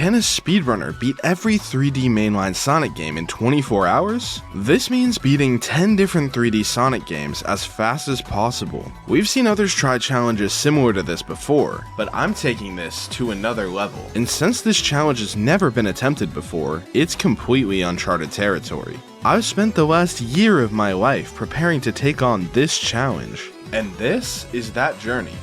Can a speedrunner beat every 3D mainline Sonic game in 24 hours? This means beating 10 different 3D Sonic games as fast as possible. We've seen others try challenges similar to this before, but I'm taking this to another level. And since this challenge has never been attempted before, it's completely uncharted territory. I've spent the last year of my life preparing to take on this challenge, and this is that journey.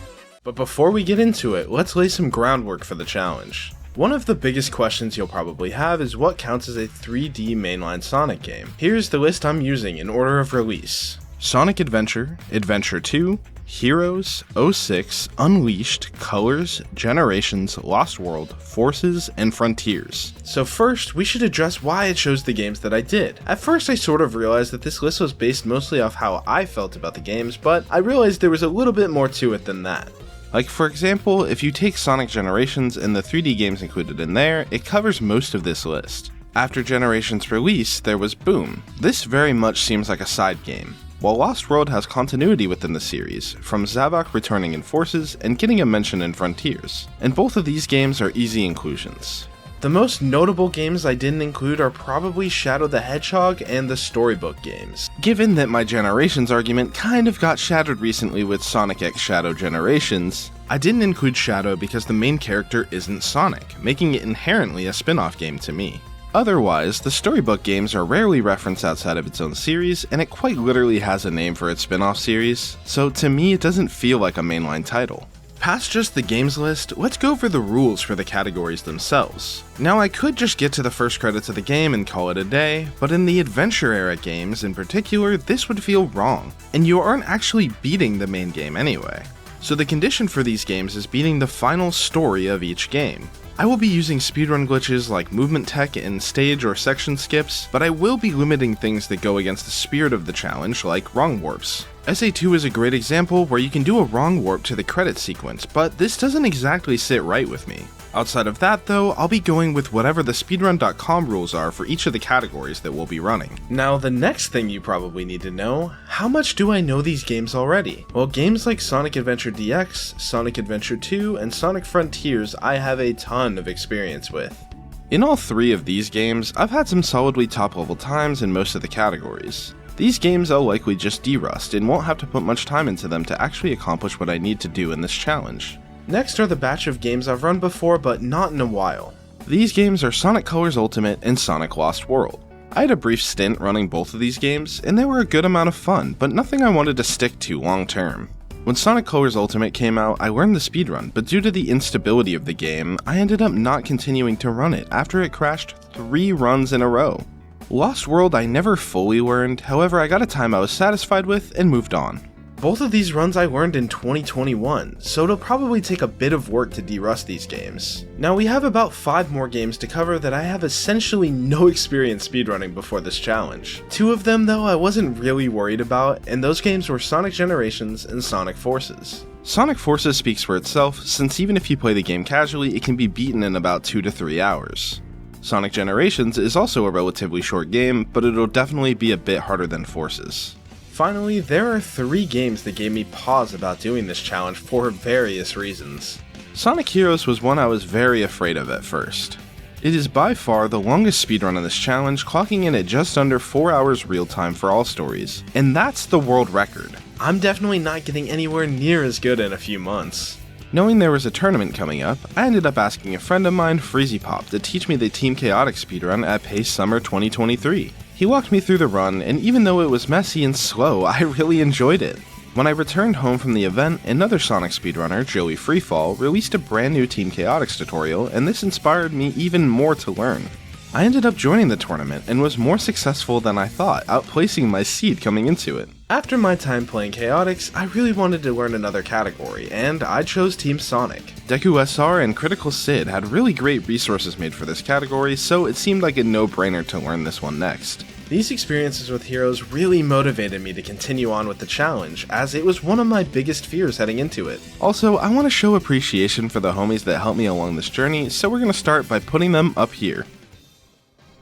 But before we get into it, let's lay some groundwork for the challenge. One of the biggest questions you'll probably have is what counts as a 3D mainline Sonic game. Here's the list I'm using in order of release: Sonic Adventure, Adventure 2, Heroes, 06, Unleashed, Colors, Generations, Lost World, Forces, and Frontiers. So first, we should address why I chose the games that I did. At first I sort of realized that this list was based mostly off how I felt about the games, but I realized there was a little bit more to it than that. Like for example, if you take Sonic Generations and the 3D games included in there, it covers most of this list. After Generations' release, there was Boom. This very much seems like a side game, while Lost World has continuity within the series, from Zavok returning in Forces and getting a mention in Frontiers, and both of these games are easy inclusions. The most notable games I didn't include are probably Shadow the Hedgehog and the Storybook games. Given that my Generations argument kind of got shattered recently with Sonic X Shadow Generations, I didn't include Shadow because the main character isn't Sonic, making it inherently a spin-off game to me. Otherwise, the Storybook games are rarely referenced outside of its own series, and it quite literally has a name for its spin-off series, so to me it doesn't feel like a mainline title. Past just the games list, let's go over the rules for the categories themselves. Now I could just get to the first credits of the game and call it a day, but in the adventure era games in particular, this would feel wrong, and you aren't actually beating the main game anyway. So the condition for these games is beating the final story of each game. I will be using speedrun glitches like movement tech and stage or section skips, but I will be limiting things that go against the spirit of the challenge like wrong warps. SA2 is a great example where you can do a wrong warp to the credit sequence, but this doesn't exactly sit right with me. Outside of that though, I'll be going with whatever the speedrun.com rules are for each of the categories that we'll be running. Now the next thing you probably need to know, how much do I know these games already? Well, games like Sonic Adventure DX, Sonic Adventure 2, and Sonic Frontiers I have a ton of experience with. In all three of these games, I've had some solidly top level times in most of the categories. These games I'll likely just derust and won't have to put much time into them to actually accomplish what I need to do in this challenge. Next are the batch of games I've run before but not in a while. These games are Sonic Colors Ultimate and Sonic Lost World. I had a brief stint running both of these games and they were a good amount of fun, but nothing I wanted to stick to long term. When Sonic Colors Ultimate came out, I learned the speedrun, but due to the instability of the game, I ended up not continuing to run it after it crashed 3 runs in a row. Lost World I never fully learned, however I got a time I was satisfied with and moved on. Both of these runs I learned in 2021, so it'll probably take a bit of work to derust these games. Now we have about 5 more games to cover that I have essentially no experience speedrunning before this challenge. 2 of them though I wasn't really worried about, and those games were Sonic Generations and Sonic Forces. Sonic Forces speaks for itself, since even if you play the game casually, it can be beaten in about 2 to 3 hours. Sonic Generations is also a relatively short game, but it'll definitely be a bit harder than Forces. Finally, there are 3 games that gave me pause about doing this challenge for various reasons. Sonic Heroes was one I was very afraid of at first. It is by far the longest speedrun in this challenge, clocking in at just under 4 hours real time for all stories, and that's the world record. I'm definitely not getting anywhere near as good in a few months. Knowing there was a tournament coming up, I ended up asking a friend of mine, FreezyPop, to teach me the Team Chaotic speedrun at PACE Summer 2023. He walked me through the run, and even though it was messy and slow, I really enjoyed it. When I returned home from the event, another Sonic speedrunner, Joey Freefall, released a brand new Team Chaotix tutorial, and this inspired me even more to learn. I ended up joining the tournament and was more successful than I thought, outplacing my seed coming into it. After my time playing Chaotix, I really wanted to learn another category, and I chose Team Sonic. DawnSR and Critical Sid had really great resources made for this category, so it seemed like a no-brainer to learn this one next. These experiences with Heroes really motivated me to continue on with the challenge, as it was one of my biggest fears heading into it. Also, I want to show appreciation for the homies that helped me along this journey, so we're going to start by putting them up here.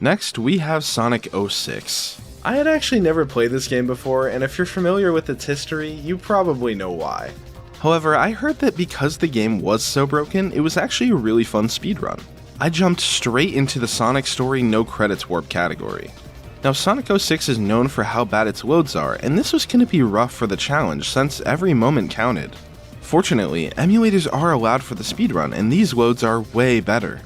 Next, we have Sonic 06. I had actually never played this game before, and if you're familiar with its history, you probably know why. However, I heard that because the game was so broken, it was actually a really fun speedrun. I jumped straight into the Sonic Story no credits warp category. Now Sonic 06 is known for how bad its loads are, and this was going to be rough for the challenge since every moment counted. Fortunately, emulators are allowed for the speedrun, and these loads are way better.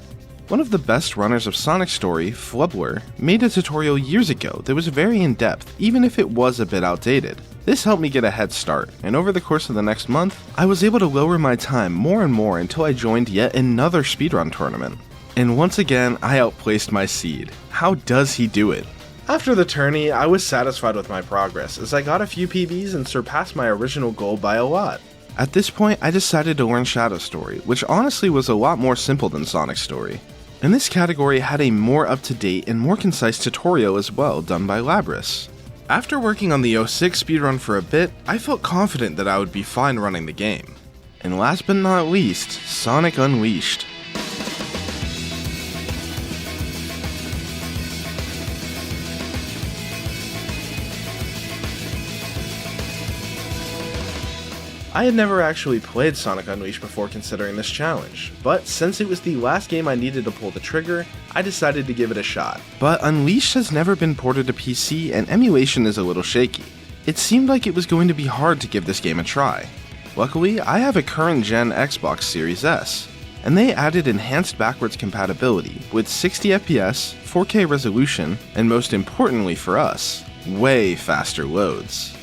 One of the best runners of Sonic Story, Flubler, made a tutorial years ago that was very in-depth, even if it was a bit outdated. This helped me get a head start, and over the course of the next month, I was able to lower my time more and more until I joined yet another speedrun tournament. And once again, I outplaced my seed. How does he do it? After the tourney, I was satisfied with my progress, as I got a few PBs and surpassed my original goal by a lot. At this point, I decided to learn Shadow Story, which honestly was a lot more simple than Sonic Story. And this category had a more up-to-date and more concise tutorial as well, done by Labris. After working on the 06 speedrun for a bit, I felt confident that I would be fine running the game. And last but not least, Sonic Unleashed. I had never actually played Sonic Unleashed before considering this challenge, but since it was the last game I needed to pull the trigger, I decided to give it a shot. But Unleashed has never been ported to PC and emulation is a little shaky. It seemed like it was going to be hard to give this game a try. Luckily, I have a current gen Xbox Series S, and they added enhanced backwards compatibility with 60 FPS, 4K resolution, and most importantly for us, way faster loads.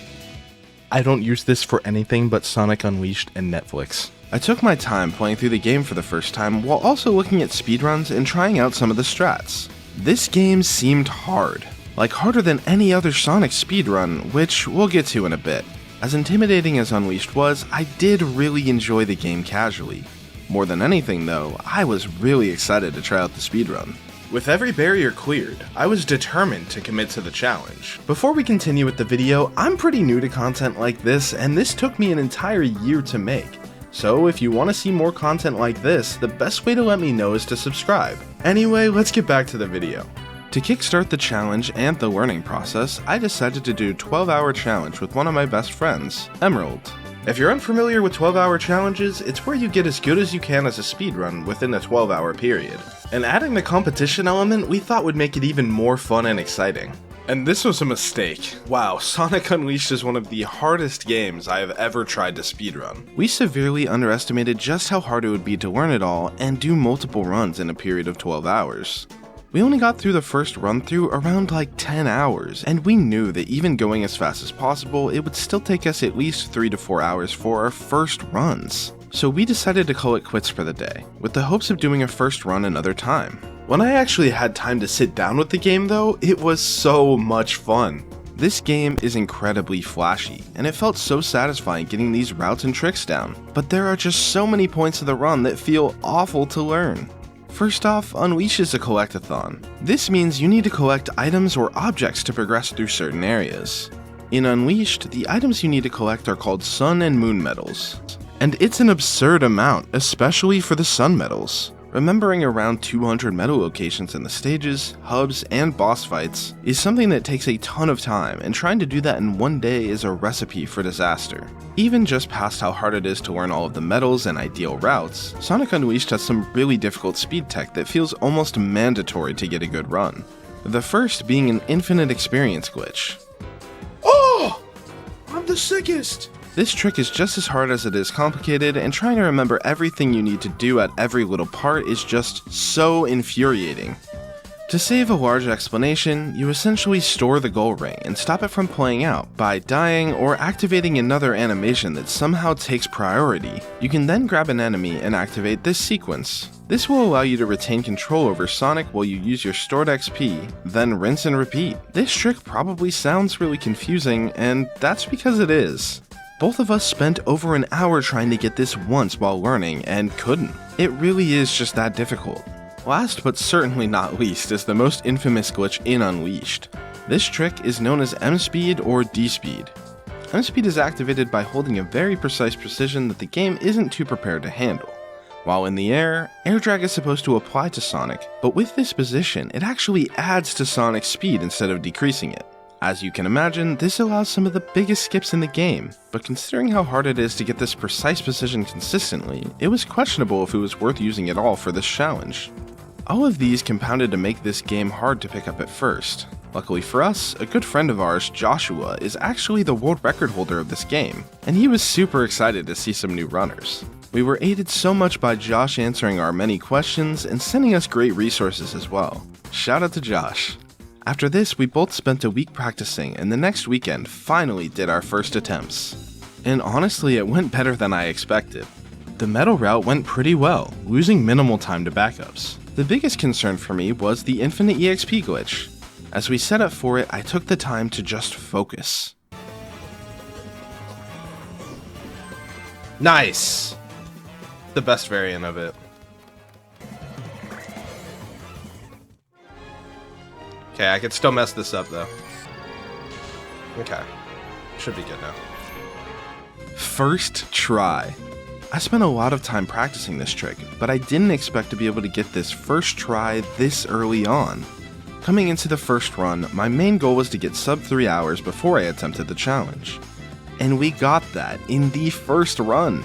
I don't use this for anything but Sonic Unleashed and Netflix. I took my time playing through the game for the first time while also looking at speedruns and trying out some of the strats. This game seemed hard, like harder than any other Sonic speedrun, which we'll get to in a bit. As intimidating as Unleashed was, I did really enjoy the game casually. More than anything though, I was really excited to try out the speedrun. With every barrier cleared, I was determined to commit to the challenge. Before we continue with the video, I'm pretty new to content like this, and this took me an entire year to make. So if you want to see more content like this, the best way to let me know is to subscribe. Anyway, let's get back to the video. To kickstart the challenge and the learning process, I decided to do a 12-hour challenge with one of my best friends, Emerald. If you're unfamiliar with 12-hour challenges, it's where you get as good as you can as a speedrun within a 12-hour period. And adding the competition element we thought would make it even more fun and exciting. And this was a mistake. Wow, Sonic Unleashed is one of the hardest games I have ever tried to speedrun. We severely underestimated just how hard it would be to learn it all and do multiple runs in a period of 12 hours. We only got through the first run through around like 10 hours, and we knew that even going as fast as possible, it would still take us at least 3 to 4 hours for our first runs. So we decided to call it quits for the day, with the hopes of doing a first run another time. When I actually had time to sit down with the game though, it was so much fun. This game is incredibly flashy, and it felt so satisfying getting these routes and tricks down, but there are just so many points of the run that feel awful to learn. First off, Unleash is a collectathon. This means you need to collect items or objects to progress through certain areas. In Unleashed, the items you need to collect are called Sun and Moon medals. And it's an absurd amount, especially for the Sun medals. Remembering around 200 medal locations in the stages, hubs, and boss fights is something that takes a ton of time, and trying to do that in one day is a recipe for disaster. Even just past how hard it is to learn all of the medals and ideal routes, Sonic Unleashed has some really difficult speed tech that feels almost mandatory to get a good run. The first being an infinite experience glitch. Oh! I'm the sickest! This trick is just as hard as it is complicated, and trying to remember everything you need to do at every little part is just so infuriating. To save a large explanation, you essentially store the goal ring and stop it from playing out by dying or activating another animation that somehow takes priority. You can then grab an enemy and activate this sequence. This will allow you to retain control over Sonic while you use your stored XP, then rinse and repeat. This trick probably sounds really confusing, and that's because it is. Both of us spent over an hour trying to get this once while learning and couldn't. It really is just that difficult. Last but certainly not least is the most infamous glitch in Unleashed. This trick is known as M-Speed or D-Speed. M-Speed is activated by holding a very precise precision that the game isn't too prepared to handle. While in the air drag is supposed to apply to Sonic, but with this position, it actually adds to Sonic's speed instead of decreasing it. As you can imagine, this allows some of the biggest skips in the game, but considering how hard it is to get this precise precision consistently, it was questionable if it was worth using at all for this challenge. All of these compounded to make this game hard to pick up at first. Luckily for us, a good friend of ours, Joshua, is actually the world record holder of this game, and he was super excited to see some new runners. We were aided so much by Josh answering our many questions and sending us great resources as well. Shout out to Josh. After this, we both spent a week practicing, and the next weekend finally did our first attempts. And honestly, it went better than I expected. The medal route went pretty well, losing minimal time to backups. The biggest concern for me was the infinite EXP glitch. As we set up for it, I took the time to just focus. Nice! The best variant of it. Okay, I could still mess this up though. Okay, should be good now. First try. I spent a lot of time practicing this trick, but I didn't expect to be able to get this first try this early on. Coming into the first run, my main goal was to get sub 3 hours before I attempted the challenge. And we got that in the first run.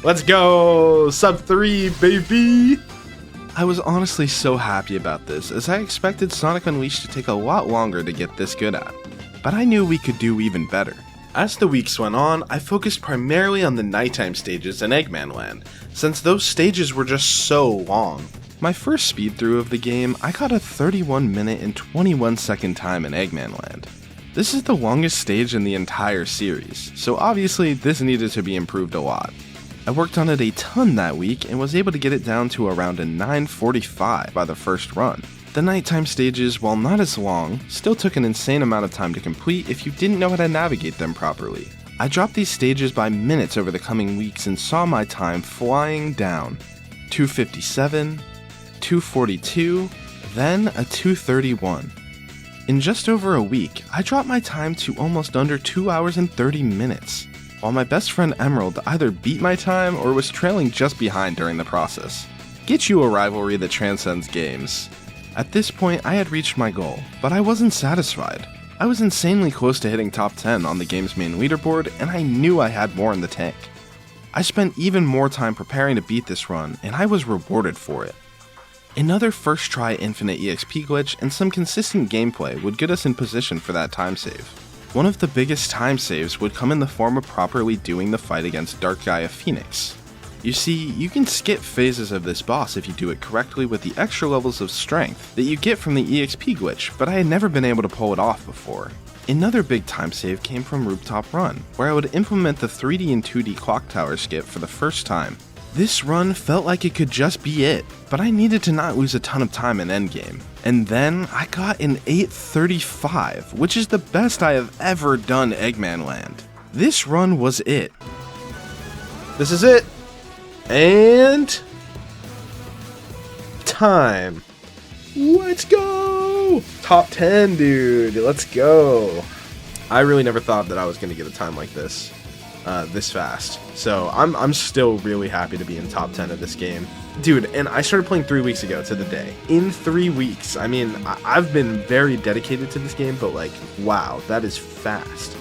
Let's go! Sub 3, baby! I was honestly so happy about this, as I expected Sonic Unleashed to take a lot longer to get this good at. But I knew we could do even better. As the weeks went on, I focused primarily on the nighttime stages in Eggman Land, since those stages were just so long. My first speed through of the game, I got a 31 minute and 21 second time in Eggman Land. This is the longest stage in the entire series, so obviously this needed to be improved a lot. I worked on it a ton that week and was able to get it down to around a 9:45 by the first run. The nighttime stages, while not as long, still took an insane amount of time to complete if you didn't know how to navigate them properly. I dropped these stages by minutes over the coming weeks and saw my time flying down. 2:57, 2:42, then a 2:31. In just over a week, I dropped my time to almost under 2 hours and 30 minutes, while my best friend Emerald either beat my time or was trailing just behind during the process. Get you a rivalry that transcends games. At this point, I had reached my goal, but I wasn't satisfied. I was insanely close to hitting top 10 on the game's main leaderboard, and I knew I had more in the tank. I spent even more time preparing to beat this run, and I was rewarded for it. Another first try infinite EXP glitch and some consistent gameplay would get us in position for that time save. One of the biggest time saves would come in the form of properly doing the fight against Dark Gaia Phoenix. You see, you can skip phases of this boss if you do it correctly with the extra levels of strength that you get from the EXP glitch, but I had never been able to pull it off before. Another big time save came from Rooftop Run, where I would implement the 3D and 2D clock tower skip for the first time. This run felt like it could just be it, but I needed to not lose a ton of time in endgame. And then I got an 8:35, which is the best I have ever done Eggman Land. This run was it. This is it. And time. Let's go! Top 10, dude. Let's go. I really never thought that I was going to get a time like this fast. So I'm still really happy to be in top 10 of this game. Dude, and I started playing 3 weeks ago to the day. In 3 weeks. I mean, I've been very dedicated to this game, but like, wow, that is fast.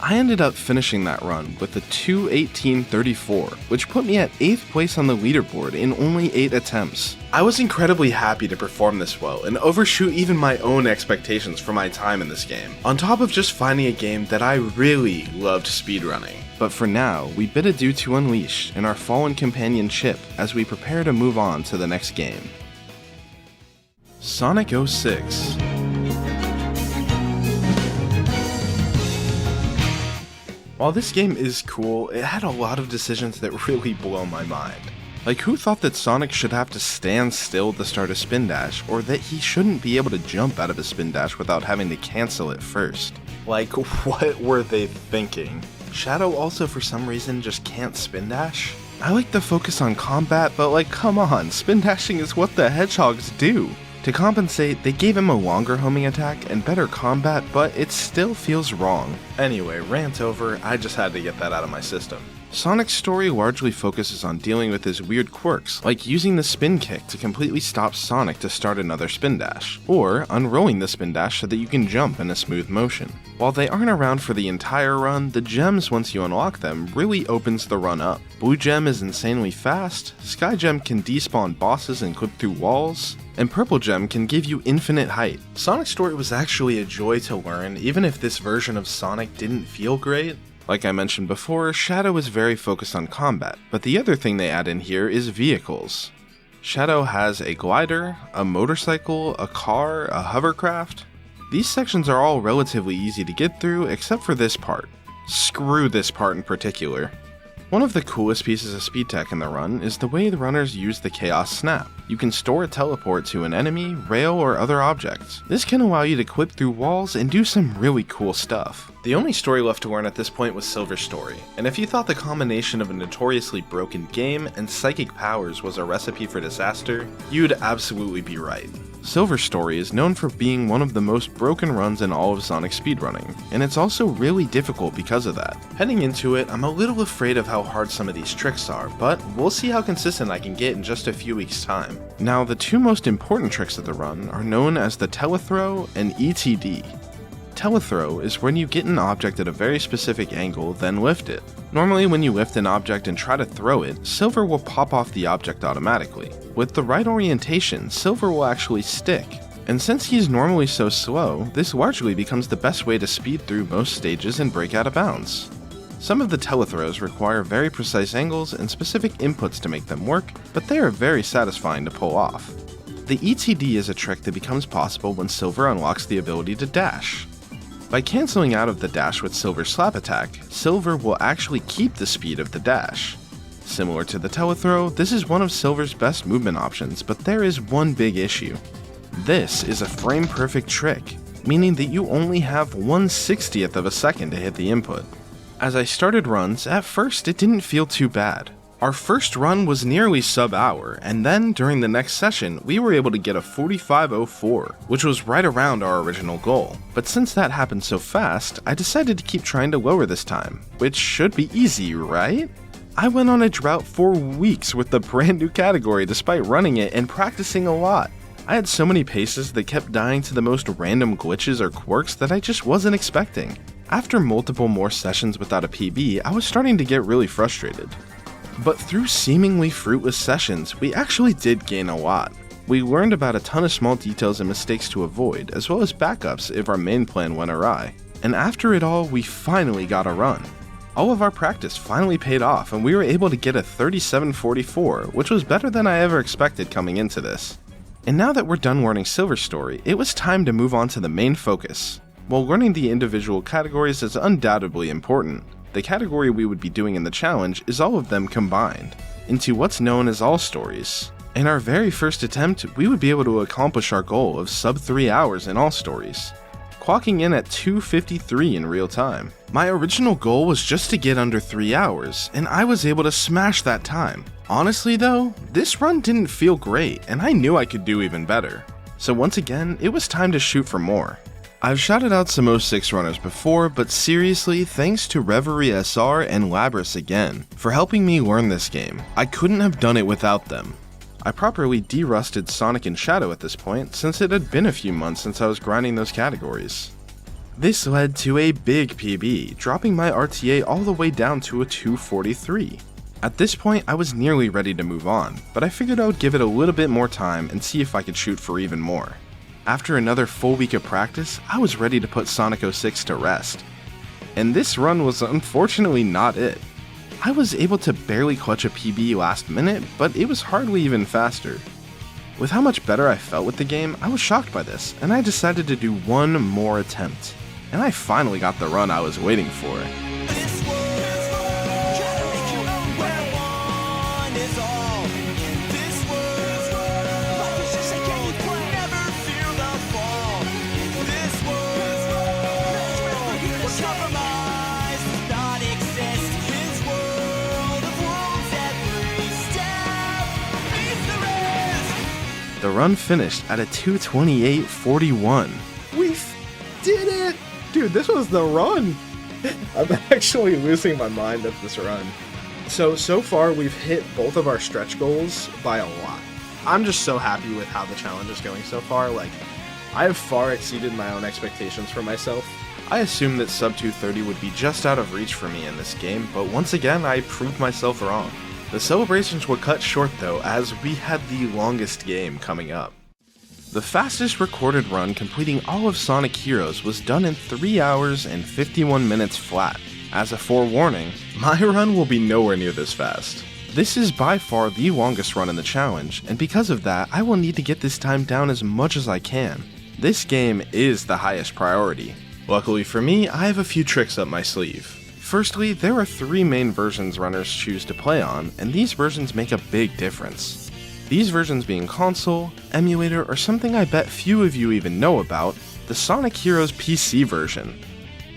I ended up finishing that run with a 2:18:34, which put me at 8th place on the leaderboard in only 8 attempts. I was incredibly happy to perform this well and overshoot even my own expectations for my time in this game, on top of just finding a game that I really loved speedrunning. But for now, we bid adieu to Unleashed and our fallen companion Chip as we prepare to move on to the next game. Sonic 06. While this game is cool, it had a lot of decisions that really blow my mind. Like, who thought that Sonic should have to stand still to start a spin dash, or that he shouldn't be able to jump out of a spin dash without having to cancel it first? Like, what were they thinking? Shadow also for some reason just can't spin dash? I like the focus on combat, but like, come on, spin dashing is what the hedgehogs do. To compensate, they gave him a longer homing attack and better combat, but it still feels wrong. Anyway, rant over, I just had to get that out of my system. Sonic's story largely focuses on dealing with his weird quirks, like using the spin kick to completely stop Sonic to start another spin dash, or unrolling the spin dash so that you can jump in a smooth motion. While they aren't around for the entire run, the gems once you unlock them really opens the run up. Blue Gem is insanely fast, Sky Gem can despawn bosses and clip through walls, and Purple Gem can give you infinite height. Sonic's story was actually a joy to learn, even if this version of Sonic didn't feel great. Like I mentioned before, Shadow is very focused on combat, but the other thing they add in here is vehicles. Shadow has a glider, a motorcycle, a car, a hovercraft. These sections are all relatively easy to get through except for this part. Screw this part in particular. One of the coolest pieces of speed tech in the run is the way the runners use the Chaos Snap. You can store a teleport to an enemy, rail, or other objects. This can allow you to clip through walls and do some really cool stuff. The only story left to learn at this point was Silver's story, and if you thought the combination of a notoriously broken game and psychic powers was a recipe for disaster, you'd absolutely be right. Silver's story is known for being one of the most broken runs in all of Sonic speedrunning, and it's also really difficult because of that. Heading into it, I'm a little afraid of how hard some of these tricks are, but we'll see how consistent I can get in just a few weeks' time. Now, the two most important tricks of the run are known as the telethrow and ETD. Telethrow is when you get an object at a very specific angle, then lift it. Normally when you lift an object and try to throw it, Silver will pop off the object automatically. With the right orientation, Silver will actually stick. And since he's normally so slow, this largely becomes the best way to speed through most stages and break out of bounds. Some of the telethrows require very precise angles and specific inputs to make them work, but they are very satisfying to pull off. The ETD is a trick that becomes possible when Silver unlocks the ability to dash. By cancelling out of the dash with Silver's slap attack, Silver will actually keep the speed of the dash. Similar to the telethrow, this is one of Silver's best movement options, but there is one big issue. This is a frame-perfect trick, meaning that you only have 1/60th of a second to hit the input. As I started runs, at first it didn't feel too bad. Our first run was nearly sub-hour, and then during the next session, we were able to get a 45:04, which was right around our original goal. But since that happened so fast, I decided to keep trying to lower this time, which should be easy, right? I went on a drought for weeks with the brand new category despite running it and practicing a lot. I had so many paces that kept dying to the most random glitches or quirks that I just wasn't expecting. After multiple more sessions without a PB, I was starting to get really frustrated. But through seemingly fruitless sessions, we actually did gain a lot. We learned about a ton of small details and mistakes to avoid, as well as backups if our main plan went awry. And after it all, we finally got a run. All of our practice finally paid off, and we were able to get a 37:44, which was better than I ever expected coming into this. And now that we're done learning Silver's story, it was time to move on to the main focus. While learning the individual categories is undoubtedly important, the category we would be doing in the challenge is all of them combined, into what's known as all stories. In our very first attempt, we would be able to accomplish our goal of sub 3 hours in all stories, clocking in at 2:53 in real time. My original goal was just to get under 3 hours, and I was able to smash that time. Honestly though, this run didn't feel great, and I knew I could do even better. So once again, it was time to shoot for more. I've shouted out some 06 runners before, but seriously, thanks to Reverie SR and Labris again for helping me learn this game. I couldn't have done it without them. I properly derusted Sonic and Shadow at this point, since it had been a few months since I was grinding those categories. This led to a big PB, dropping my RTA all the way down to a 2:43. At this point, I was nearly ready to move on, but I figured I would give it a little bit more time and see if I could shoot for even more. After another full week of practice, I was ready to put Sonic 06 to rest. And this run was unfortunately not it. I was able to barely clutch a PB last minute, but it was hardly even faster. With how much better I felt with the game, I was shocked by this, and I decided to do one more attempt. And I finally got the run I was waiting for. The run finished at a 2:28:41. We did it! Dude, this was the run! I'm actually losing my mind at this run. So far we've hit both of our stretch goals by a lot. I'm just so happy with how the challenge is going so far. Like, I have far exceeded my own expectations for myself. I assumed that sub 230 would be just out of reach for me in this game, but once again I proved myself wrong. The celebrations were cut short though, as we had the longest game coming up. The fastest recorded run completing all of Sonic Heroes was done in 3 hours and 51 minutes flat. As a forewarning, my run will be nowhere near this fast. This is by far the longest run in the challenge, and because of that, I will need to get this time down as much as I can. This game is the highest priority. Luckily for me, I have a few tricks up my sleeve. Firstly, there are 3 main versions runners choose to play on, and these versions make a big difference. These versions being console, emulator, or something I bet few of you even know about, the Sonic Heroes PC version.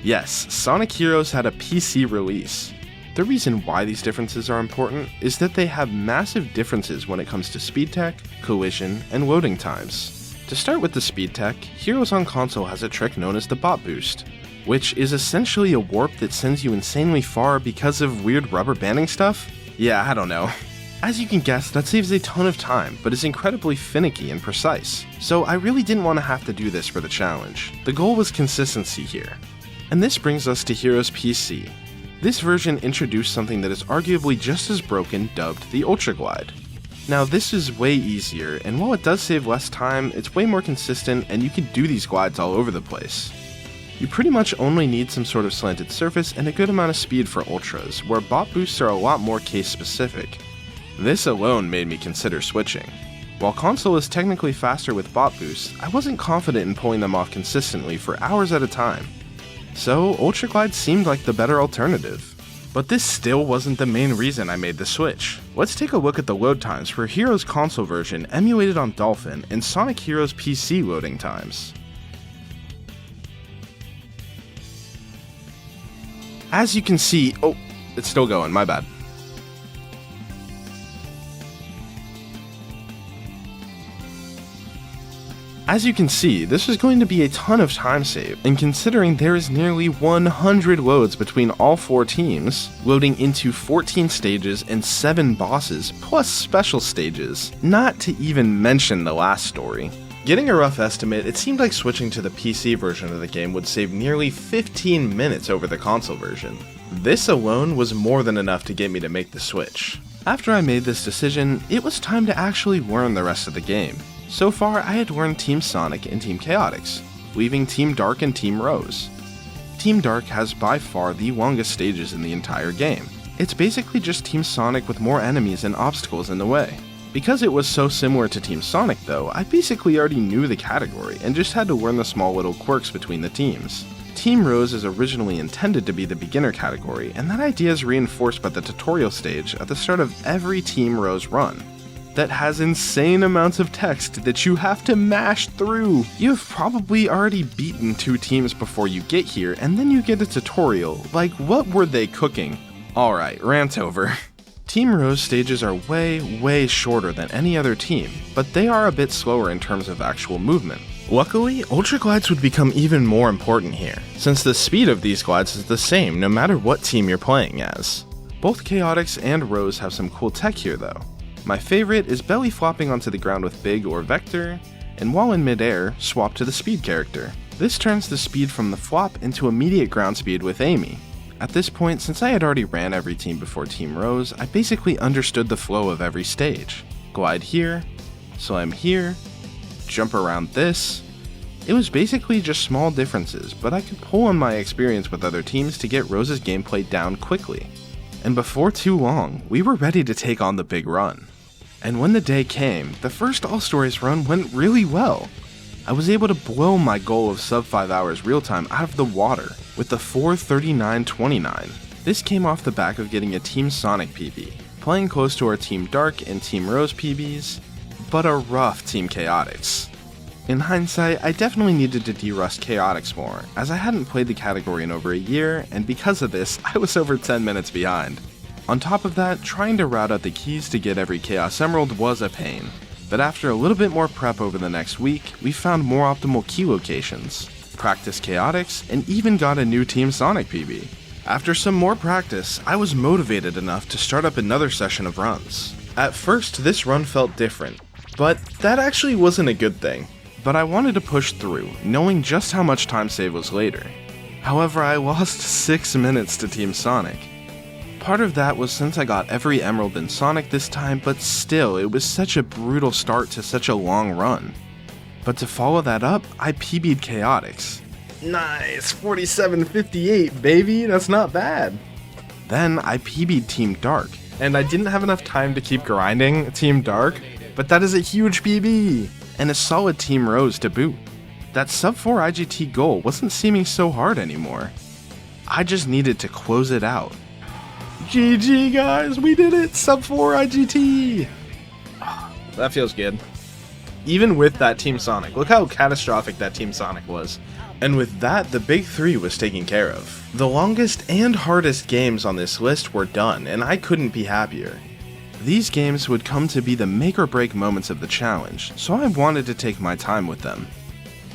Yes, Sonic Heroes had a PC release. The reason why these differences are important is that they have massive differences when it comes to speed tech, collision, and loading times. To start with the speed tech, Heroes on console has a trick known as the bot boost, which is essentially a warp that sends you insanely far because of weird rubber banding stuff? Yeah, I don't know. As you can guess, that saves a ton of time, but is incredibly finicky and precise, so I really didn't want to have to do this for the challenge. The goal was consistency here. And this brings us to Heroes PC. This version introduced something that is arguably just as broken, dubbed the Ultra Glide. Now this is way easier, and while it does save less time, it's way more consistent and you can do these glides all over the place. You pretty much only need some sort of slanted surface and a good amount of speed for ultras, where bot boosts are a lot more case specific. This alone made me consider switching. While console is technically faster with bot boosts, I wasn't confident in pulling them off consistently for hours at a time. So Ultra Glide seemed like the better alternative. But this still wasn't the main reason I made the switch. Let's take a look at the load times for Heroes console version emulated on Dolphin and Sonic Heroes PC loading times. As you can see, oh, it's still going, my bad. As you can see, this is going to be a ton of time save, and considering there is nearly 100 loads between all 4 teams, loading into 14 stages and 7 bosses, plus special stages, not to even mention the last story. Getting a rough estimate, it seemed like switching to the PC version of the game would save nearly 15 minutes over the console version. This alone was more than enough to get me to make the switch. After I made this decision, it was time to actually learn the rest of the game. So far, I had learned Team Sonic and Team Chaotix, leaving Team Dark and Team Rose. Team Dark has by far the longest stages in the entire game. It's basically just Team Sonic with more enemies and obstacles in the way. Because it was so similar to Team Sonic though, I basically already knew the category and just had to learn the small little quirks between the teams. Team Rose is originally intended to be the beginner category, and that idea is reinforced by the tutorial stage at the start of every Team Rose run. That has insane amounts of text that you have to mash through. You've probably already beaten 2 teams before you get here, and then you get a tutorial. Like, what were they cooking? Alright, rant over. Team Rose stages are way shorter than any other team, but they are a bit slower in terms of actual movement. Luckily, Ultra Glides would become even more important here, since the speed of these glides is the same no matter what team you're playing as. Both Chaotix and Rose have some cool tech here though. My favorite is belly flopping onto the ground with Big or Vector, and while in midair, swap to the speed character. This turns the speed from the flop into immediate ground speed with Amy. At this point, since I had already ran every team before Team Rose, I basically understood the flow of every stage. Glide here, slam here, jump around this. It was basically just small differences, but I could pull on my experience with other teams to get Rose's gameplay down quickly. And before too long, we were ready to take on the big run. And when the day came, the first All Stories run went really well. I was able to blow my goal of sub 5 hours real time out of the water with the 4:39:29. This came off the back of getting a Team Sonic PB, playing close to our Team Dark and Team Rose PBs, but a rough Team Chaotix. In hindsight, I definitely needed to derust Chaotix more, as I hadn't played the category in over a year, and because of this, I was over 10 minutes behind. On top of that, trying to route out the keys to get every Chaos Emerald was a pain, but after a little bit more prep over the next week, we found more optimal key locations, practiced Chaotix, and even got a new Team Sonic PB. After some more practice, I was motivated enough to start up another session of runs. At first, this run felt different, but that actually wasn't a good thing. But I wanted to push through, knowing just how much time save was later. However, I lost 6 minutes to Team Sonic. Part of that was since I got every emerald in Sonic this time, but still, it was such a brutal start to such a long run. But to follow that up, I PB'd Chaotix. Nice, 47.58, baby, that's not bad. Then I PB'd Team Dark, and I didn't have enough time to keep grinding Team Dark, but that is a huge PB, and a solid Team Rose to boot. That sub 4 IGT goal wasn't seeming so hard anymore. I just needed to close it out. GG guys, we did it! Sub 4 IGT! That feels good. Even with that Team Sonic, look how catastrophic that Team Sonic was. And with that, the big three was taken care of. The longest and hardest games on this list were done, and I couldn't be happier. These games would come to be the make or break moments of the challenge, so I wanted to take my time with them.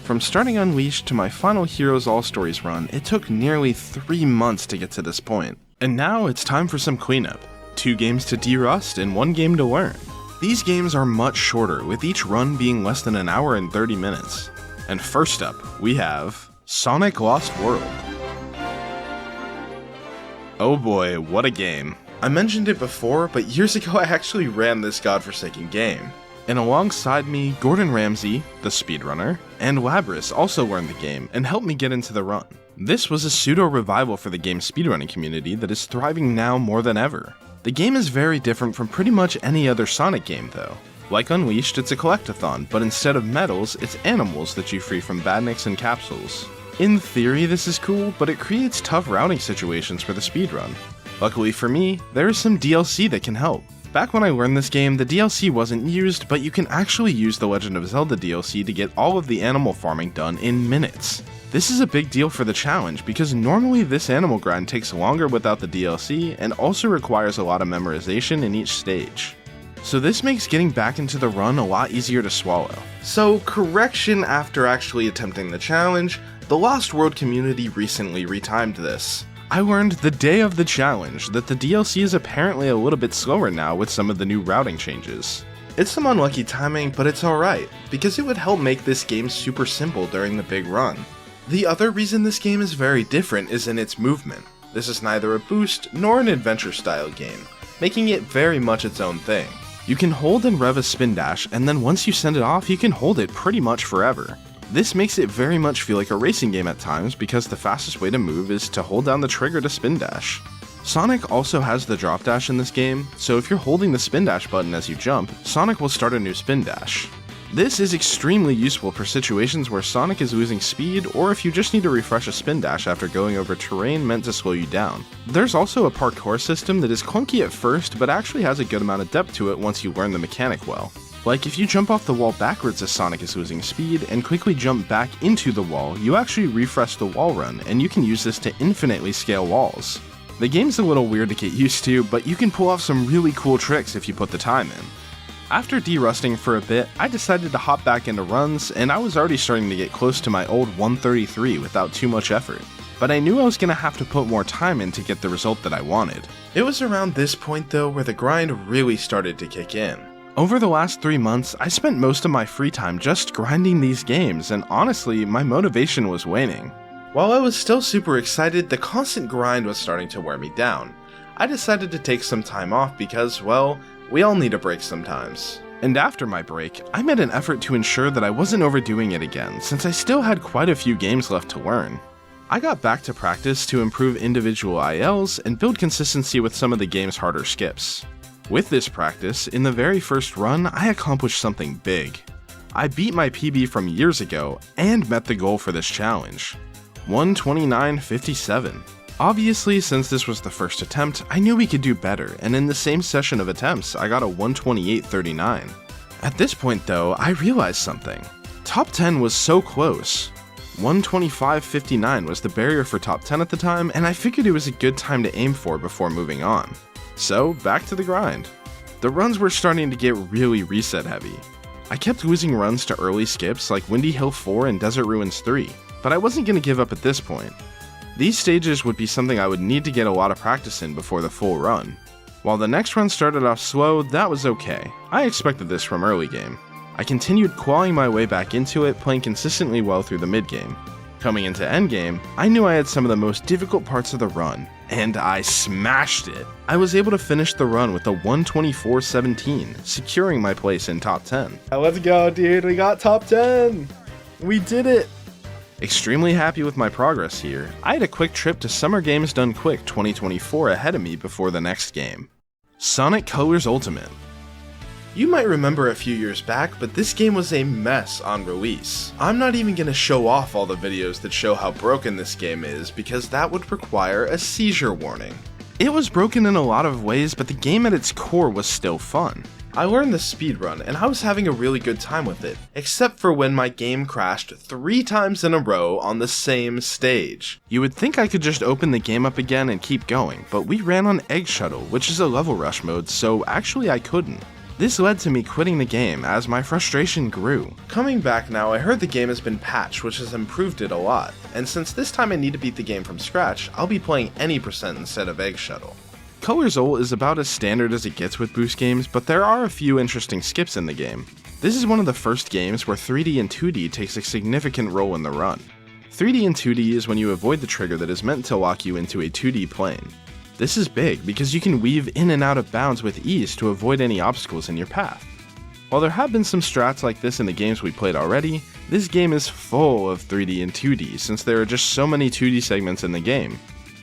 From starting Unleashed to my final Heroes All Stories run, it took nearly 3 months to get to this point. And now it's time for some cleanup. 2 games to Derust and 1 game to learn. These games are much shorter, with each run being less than an hour and 30 minutes. And first up, we have Sonic Lost World. Oh boy, what a game. I mentioned it before, but years ago I actually ran this godforsaken game. And alongside me, Gordon Ramsay, the speedrunner, and Labris also learned the game and helped me get into the run. This was a pseudo-revival for the game's speedrunning community that is thriving now more than ever. The game is very different from pretty much any other Sonic game though. Like Unleashed, it's a collectathon, but instead of medals, it's animals that you free from badniks and capsules. In theory, this is cool, but it creates tough routing situations for the speedrun. Luckily for me, there is some DLC that can help. Back when I learned this game, the DLC wasn't used, but you can actually use the Legend of Zelda DLC to get all of the animal farming done in minutes. This is a big deal for the challenge because normally this animal grind takes longer without the DLC and also requires a lot of memorization in each stage. So this makes getting back into the run a lot easier to swallow. So correction after actually attempting the challenge, the Lost World community recently retimed this. I learned the day of the challenge that the DLC is apparently a little bit slower now with some of the new routing changes. It's some unlucky timing, but it's alright, because it would help make this game super simple during the big run. The other reason this game is very different is in its movement. This is neither a boost nor an adventure style game, making it very much its own thing. You can hold and rev a spin dash, and then once you send it off, you can hold it pretty much forever. This makes it very much feel like a racing game at times because the fastest way to move is to hold down the trigger to spin dash. Sonic also has the drop dash in this game, so if you're holding the spin dash button as you jump, Sonic will start a new spin dash. This is extremely useful for situations where Sonic is losing speed or if you just need to refresh a spin dash after going over terrain meant to slow you down. There's also a parkour system that is clunky at first but actually has a good amount of depth to it once you learn the mechanic well. Like if you jump off the wall backwards as Sonic is losing speed and quickly jump back into the wall, you actually refresh the wall run and you can use this to infinitely scale walls. The game's a little weird to get used to, but you can pull off some really cool tricks if you put the time in. After derusting for a bit, I decided to hop back into runs, and I was already starting to get close to my old 133 without too much effort. But I knew I was going to have to put more time in to get the result that I wanted. It was around this point though where the grind really started to kick in. Over the last 3 months, I spent most of my free time just grinding these games, and honestly, my motivation was waning. While I was still super excited, the constant grind was starting to wear me down. I decided to take some time off because, well, we all need a break sometimes. And after my break, I made an effort to ensure that I wasn't overdoing it again, since I still had quite a few games left to learn. I got back to practice to improve individual ILs and build consistency with some of the game's harder skips. With this practice, in the very first run, I accomplished something big. I beat my PB from years ago and met the goal for this challenge. 129.57. Obviously, since this was the first attempt, I knew we could do better, and in the same session of attempts, I got a 128.39. At this point though, I realized something. Top 10 was so close. 125.59 was the barrier for top 10 at the time, and I figured it was a good time to aim for before moving on. So, back to the grind. The runs were starting to get really reset heavy. I kept losing runs to early skips like Windy Hill 4 and Desert Ruins 3, but I wasn't going to give up at this point. These stages would be something I would need to get a lot of practice in before the full run. While the next run started off slow, that was okay. I expected this from early game. I continued clawing my way back into it, playing consistently well through the mid game. Coming into endgame, I knew I had some of the most difficult parts of the run, and I smashed it. I was able to finish the run with a 124.17, securing my place in top 10. Let's go, dude, we got top 10! We did it! Extremely happy with my progress here. I had a quick trip to Summer Games Done Quick 2024 ahead of me before the next game. Sonic Colors Ultimate. You might remember a few years back, but this game was a mess on release. I'm not even going to show off all the videos that show how broken this game is, because that would require a seizure warning. It was broken in a lot of ways, but the game at its core was still fun. I learned the speedrun, and I was having a really good time with it, except for when my game crashed 3 times in a row on the same stage. You would think I could just open the game up again and keep going, but we ran on Egg Shuttle, which is a level rush mode, so actually I couldn't. This led to me quitting the game as my frustration grew. Coming back now, I heard the game has been patched, which has improved it a lot, and since this time I need to beat the game from scratch, I'll be playing any percent instead of Egg Shuttle. Colors Ult is about as standard as it gets with boost games, but there are a few interesting skips in the game. This is one of the first games where 3D and 2D takes a significant role in the run. 3D and 2D is when you avoid the trigger that is meant to lock you into a 2D plane. This is big because you can weave in and out of bounds with ease to avoid any obstacles in your path. While there have been some strats like this in the games we played already, this game is full of 3D and 2D since there are just so many 2D segments in the game.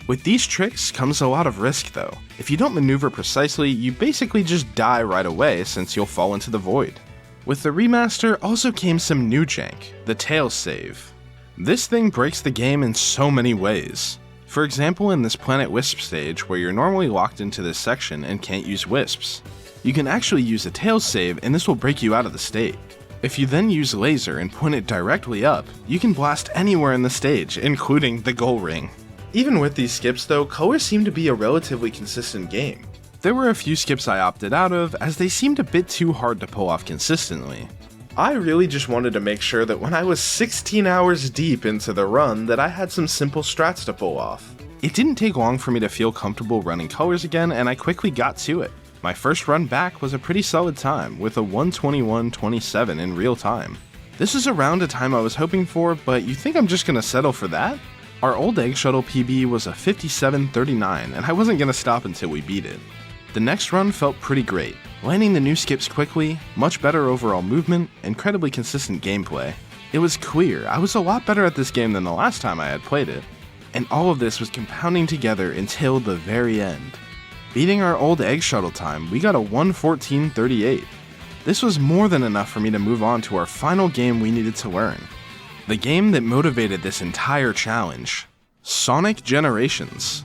With these tricks comes a lot of risk though. If you don't maneuver precisely, you basically just die right away since you'll fall into the void. With the remaster also came some new jank, the tail save. This thing breaks the game in so many ways. For example, in this Planet Wisp stage where you're normally locked into this section and can't use wisps. You can actually use a tail save and this will break you out of the state. If you then use laser and point it directly up, you can blast anywhere in the stage, including the goal ring. Even with these skips though, Colors seemed to be a relatively consistent game. There were a few skips I opted out of as they seemed a bit too hard to pull off consistently. I really just wanted to make sure that when I was 16 hours deep into the run that I had some simple strats to pull off. It didn't take long for me to feel comfortable running Colors again and I quickly got to it. My first run back was a pretty solid time with a 121.27 in real time. This is around a time I was hoping for, but you think I'm just gonna settle for that? Our old Egg Shuttle PB was a 57.39 and I wasn't gonna stop until we beat it. The next run felt pretty great, landing the new skips quickly, much better overall movement, incredibly consistent gameplay. It was clear I was a lot better at this game than the last time I had played it, and all of this was compounding together until the very end. Beating our old Egg Shuttle time, we got a 114.38. This was more than enough for me to move on to our final game we needed to learn. The game that motivated this entire challenge, Sonic Generations.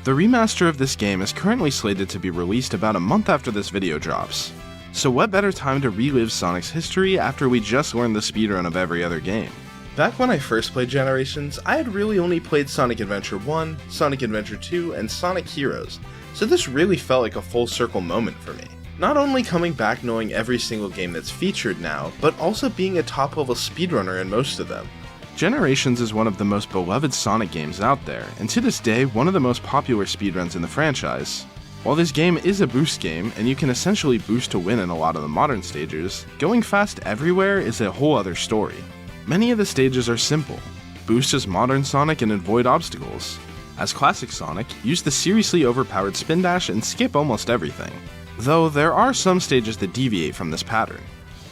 The remaster of this game is currently slated to be released about a month after this video drops. So what better time to relive Sonic's history after we just learned the speedrun of every other game? Back when I first played Generations, I had really only played Sonic Adventure 1, Sonic Adventure 2, and Sonic Heroes, so this really felt like a full circle moment for me. Not only coming back knowing every single game that's featured now, but also being a top level speedrunner in most of them. Generations is one of the most beloved Sonic games out there, and to this day one of the most popular speedruns in the franchise. While this game is a boost game, and you can essentially boost to win in a lot of the modern stages, going fast everywhere is a whole other story. Many of the stages are simple. Boost as modern Sonic and avoid obstacles. As classic Sonic, use the seriously overpowered spin dash and skip almost everything. Though there are some stages that deviate from this pattern.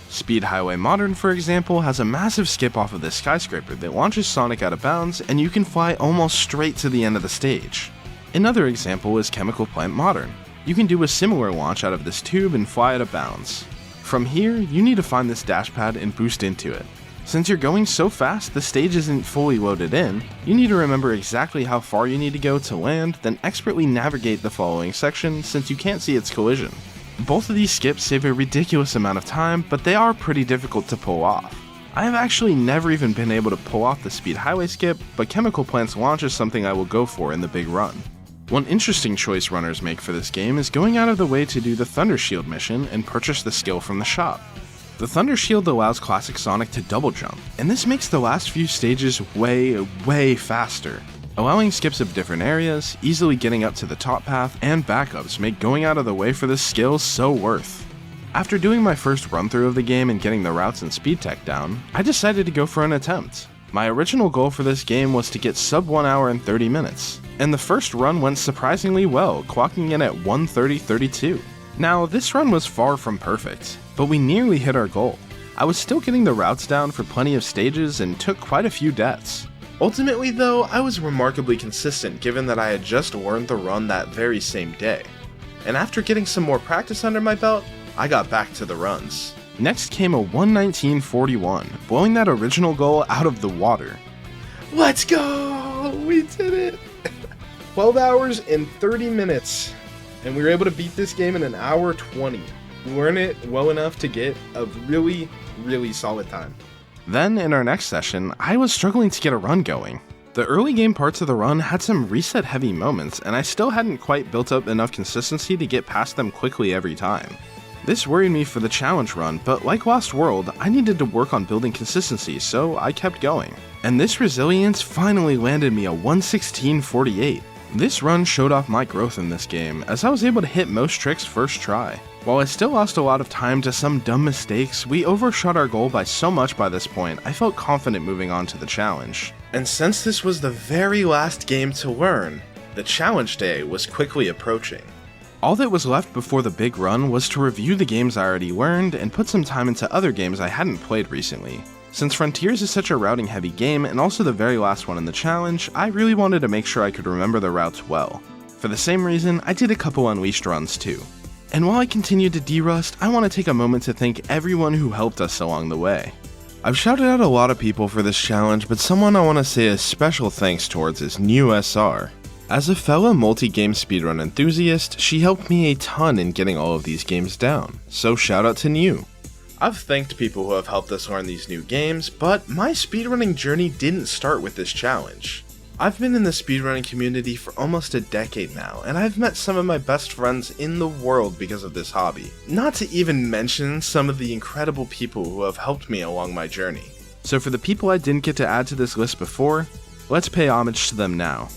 Speed Highway Modern, for example, has a massive skip off of this skyscraper that launches Sonic out of bounds and you can fly almost straight to the end of the stage. Another example is Chemical Plant Modern. You can do a similar launch out of this tube and fly out of bounds. From here, you need to find this dash pad and boost into it. Since you're going so fast the stage isn't fully loaded in, you need to remember exactly how far you need to go to land, then expertly navigate the following section since you can't see its collision. Both of these skips save a ridiculous amount of time, but they are pretty difficult to pull off. I have actually never even been able to pull off the Speed Highway skip, but Chemical Plant's launch is something I will go for in the big run. One interesting choice runners make for this game is going out of the way to do the Thunder Shield mission and purchase the skill from the shop. The Thunder Shield allows classic Sonic to double jump, and this makes the last few stages way faster. Allowing skips of different areas, easily getting up to the top path, and backups make going out of the way for this skill so worth. After doing my first run through of the game and getting the routes and speed tech down, I decided to go for an attempt. My original goal for this game was to get sub 1 hour and 30 minutes, and the first run went surprisingly well, clocking in at 1:30:32. Now, this run was far from perfect, but we nearly hit our goal. I was still getting the routes down for plenty of stages and took quite a few deaths. Ultimately though, I was remarkably consistent given that I had just learned the run that very same day. And after getting some more practice under my belt, I got back to the runs. Next came a 1:19:41, blowing that original goal out of the water. Let's go! We did it! 12 hours and 30 minutes. And we were able to beat this game in an hour 20. Learn it well enough to get a really solid time. Then, in our next session, I was struggling to get a run going. The early game parts of the run had some reset heavy moments, and I still hadn't quite built up enough consistency to get past them quickly every time. This worried me for the challenge run, but like Lost World, I needed to work on building consistency, so I kept going. And this resilience finally landed me a 1:16:48. This run showed off my growth in this game, as I was able to hit most tricks first try. While I still lost a lot of time to some dumb mistakes, we overshot our goal by so much by this point, I felt confident moving on to the challenge. And since this was the very last game to learn, the challenge day was quickly approaching. All that was left before the big run was to review the games I already learned and put some time into other games I hadn't played recently. Since Frontiers is such a routing heavy game and also the very last one in the challenge, I really wanted to make sure I could remember the routes well. For the same reason, I did a couple Unleashed runs too. And while I continued to Derust, I want to take a moment to thank everyone who helped us along the way. I've shouted out a lot of people for this challenge, but someone I want to say a special thanks towards is DawnSR. As a fellow multi-game speedrun enthusiast, she helped me a ton in getting all of these games down, so shout out to New. I've thanked people who have helped us learn these new games, but my speedrunning journey didn't start with this challenge. I've been in the speedrunning community for almost a decade now, and I've met some of my best friends in the world because of this hobby. Not to even mention some of the incredible people who have helped me along my journey. So for the people I didn't get to add to this list before, let's pay homage to them now.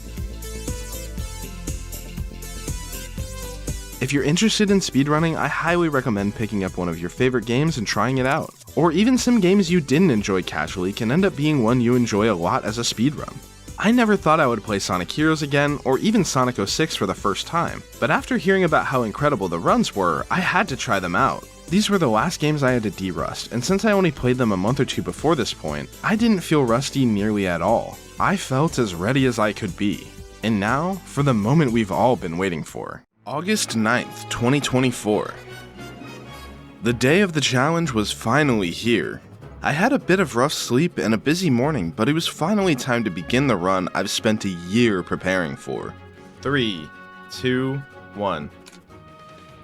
If you're interested in speedrunning, I highly recommend picking up one of your favorite games and trying it out. Or even some games you didn't enjoy casually can end up being one you enjoy a lot as a speedrun. I never thought I would play Sonic Heroes again, or even Sonic 06 for the first time, but after hearing about how incredible the runs were, I had to try them out. These were the last games I had to derust, and since I only played them a month or two before this point, I didn't feel rusty nearly at all. I felt as ready as I could be. And now, for the moment we've all been waiting for. August 9th, 2024. The day of the challenge was finally here. I had a bit of rough sleep and a busy morning, but it was finally time to begin the run I've spent a year preparing for. 3, 2, 1.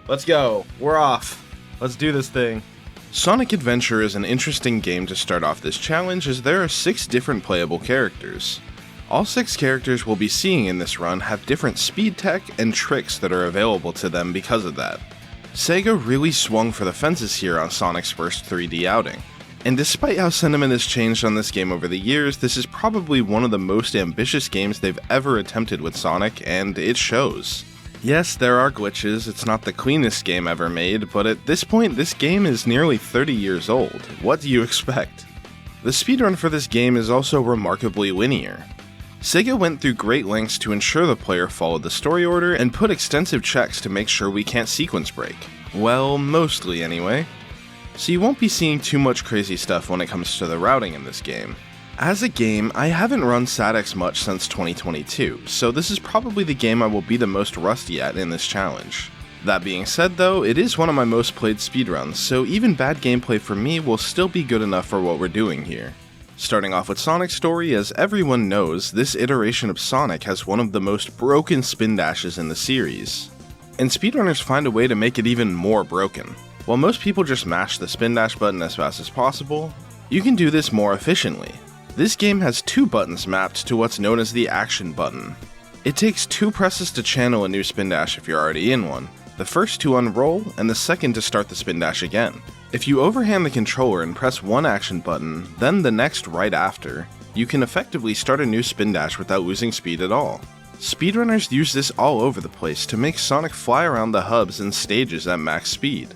Let's go. We're off. Let's do this thing. Sonic Adventure is an interesting game to start off this challenge as there are 6 different playable characters. All 6 characters we'll be seeing in this run have different speed tech and tricks that are available to them because of that. Sega really swung for the fences here on Sonic's first 3D outing. And despite how sentiment has changed on this game over the years, this is probably one of the most ambitious games they've ever attempted with Sonic, and it shows. Yes, there are glitches, it's not the cleanest game ever made, but at this point this game is nearly 30 years old. What do you expect? The speedrun for this game is also remarkably linear. Sega went through great lengths to ensure the player followed the story order and put extensive checks to make sure we can't sequence break. Well, mostly anyway. So you won't be seeing too much crazy stuff when it comes to the routing in this game. As a game, I haven't run SADX much since 2022, so this is probably the game I will be the most rusty at in this challenge. That being said though, it is one of my most played speedruns, so even bad gameplay for me will still be good enough for what we're doing here. Starting off with Sonic's story, as everyone knows, this iteration of Sonic has one of the most broken spin dashes in the series. And speedrunners find a way to make it even more broken. While most people just mash the spin dash button as fast as possible, you can do this more efficiently. This game has 2 buttons mapped to what's known as the action button. It takes 2 presses to channel a new spin dash if you're already in one, the first to unroll and the second to start the spin dash again. If you overhand the controller and press one action button, then the next right after, you can effectively start a new spin dash without losing speed at all. Speedrunners use this all over the place to make Sonic fly around the hubs and stages at max speed.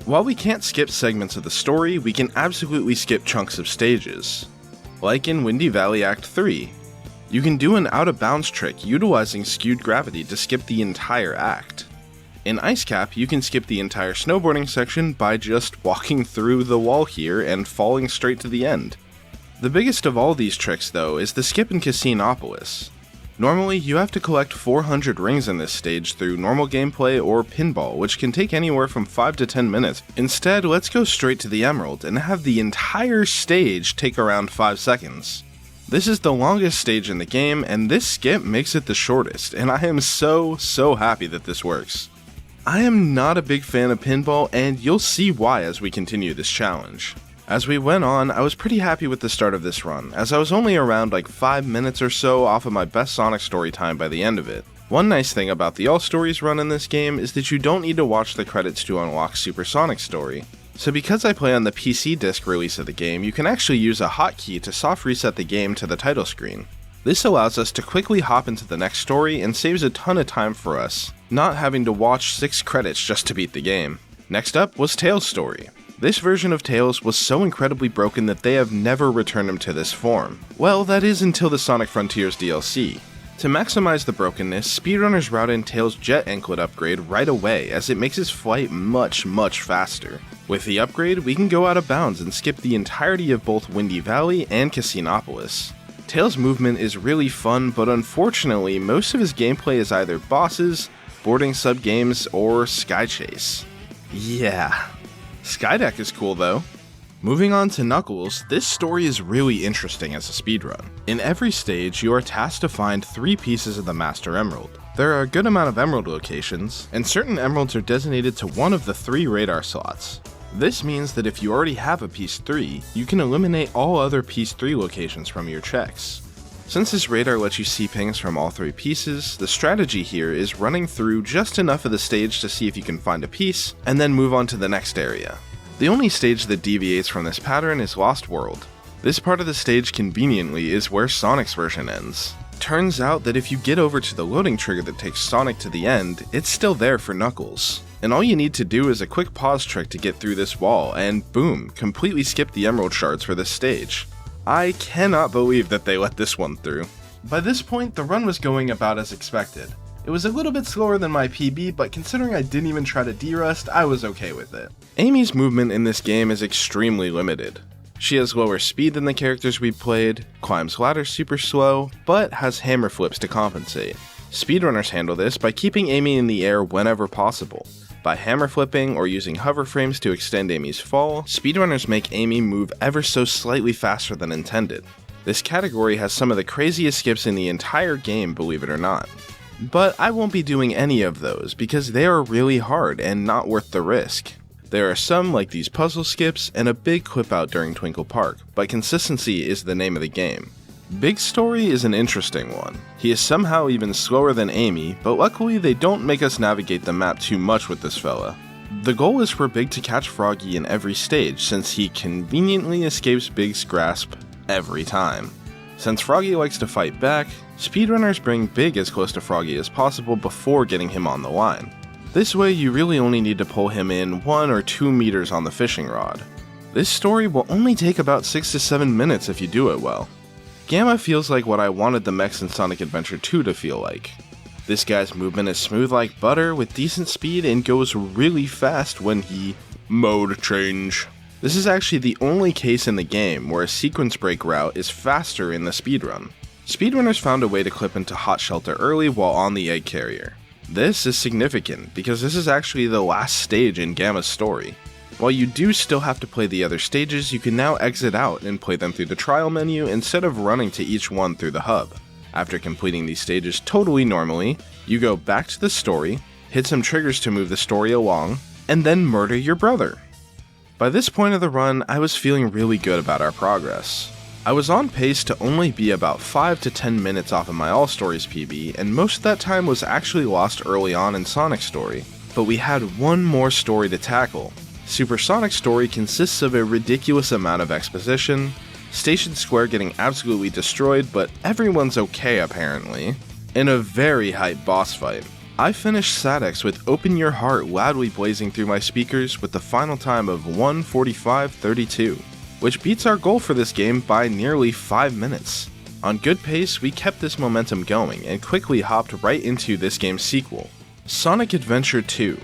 While we can't skip segments of the story, we can absolutely skip chunks of stages. Like in Windy Valley Act 3. You can do an out-of-bounds trick utilizing skewed gravity to skip the entire act. In Ice Cap, you can skip the entire snowboarding section by just walking through the wall here and falling straight to the end. The biggest of all these tricks though is the skip in Casinopolis. Normally, you have to collect 400 rings in this stage through normal gameplay or pinball, which can take anywhere from 5 to 10 minutes. Instead, let's go straight to the Emerald and have the entire stage take around 5 seconds. This is the longest stage in the game, and this skip makes it the shortest, and I am so happy that this works. I am not a big fan of pinball, and you'll see why as we continue this challenge. As we went on, I was pretty happy with the start of this run, as I was only around like 5 minutes or so off of my best Sonic story time by the end of it. One nice thing about the All Stories run in this game is that you don't need to watch the credits to unlock Super Sonic Story. So because I play on the PC disc release of the game, you can actually use a hotkey to soft reset the game to the title screen. This allows us to quickly hop into the next story and saves a ton of time for us, not having to watch 6 credits just to beat the game. Next up was Tails' story. This version of Tails was so incredibly broken that they have never returned him to this form. Well, that is until the Sonic Frontiers DLC. To maximize the brokenness, speedrunners route in Tails' jet anklet upgrade right away as it makes his flight much faster. With the upgrade, we can go out of bounds and skip the entirety of both Windy Valley and Casinopolis. Tails' movement is really fun, but unfortunately, most of his gameplay is either bosses, boarding sub-games, or Sky Chase. Yeah. Skydeck is cool though. Moving on to Knuckles, this story is really interesting as a speedrun. In every stage, you are tasked to find 3 pieces of the Master Emerald. There are a good amount of emerald locations, and certain emeralds are designated to one of the 3 radar slots. This means that if you already have a piece 3, you can eliminate all other piece 3 locations from your checks. Since this radar lets you see pings from all 3 pieces, the strategy here is running through just enough of the stage to see if you can find a piece, and then move on to the next area. The only stage that deviates from this pattern is Lost World. This part of the stage conveniently is where Sonic's version ends. Turns out that if you get over to the loading trigger that takes Sonic to the end, it's still there for Knuckles. And all you need to do is a quick pause trick to get through this wall, and boom, completely skip the emerald shards for this stage. I cannot believe that they let this one through. By this point, the run was going about as expected. It was a little bit slower than my PB, but considering I didn't even try to derust, I was okay with it. Amy's movement in this game is extremely limited. She has lower speed than the characters we played, climbs ladders super slow, but has hammer flips to compensate. Speedrunners handle this by keeping Amy in the air whenever possible. By hammer flipping or using hover frames to extend Amy's fall, speedrunners make Amy move ever so slightly faster than intended. This category has some of the craziest skips in the entire game, believe it or not. But I won't be doing any of those because they are really hard and not worth the risk. There are some like these puzzle skips and a big clip out during Twinkle Park, but consistency is the name of the game. Big Story is an interesting one. He is somehow even slower than Amy, but luckily they don't make us navigate the map too much with this fella. The goal is for Big to catch Froggy in every stage since he conveniently escapes Big's grasp every time. Since Froggy likes to fight back, speedrunners bring Big as close to Froggy as possible before getting him on the line. This way you really only need to pull him in 1 or 2 meters on the fishing rod. This story will only take about 6 to 7 minutes if you do it well. Gamma feels like what I wanted the mechs in Sonic Adventure 2 to feel like. This guy's movement is smooth like butter with decent speed and goes really fast when he mode change. This is actually the only case in the game where a sequence break route is faster in the speedrun. Speedrunners found a way to clip into Hot Shelter early while on the egg carrier. This is significant because this is actually the last stage in Gamma's story. While you do still have to play the other stages, you can now exit out and play them through the trial menu instead of running to each one through the hub. After completing these stages totally normally, you go back to the story, hit some triggers to move the story along, and then murder your brother. By this point of the run, I was feeling really good about our progress. I was on pace to only be about 5 to 10 minutes off of my All Stories PB, and most of that time was actually lost early on in Sonic's story. But we had one more story to tackle. Supersonic's story consists of a ridiculous amount of exposition, Station Square getting absolutely destroyed, but everyone's okay apparently, and a very hype boss fight. I finished Sadex with Open Your Heart loudly blazing through my speakers with the final time of 1:45:32, which beats our goal for this game by nearly 5 minutes. On good pace, we kept this momentum going and quickly hopped right into this game's sequel, Sonic Adventure 2.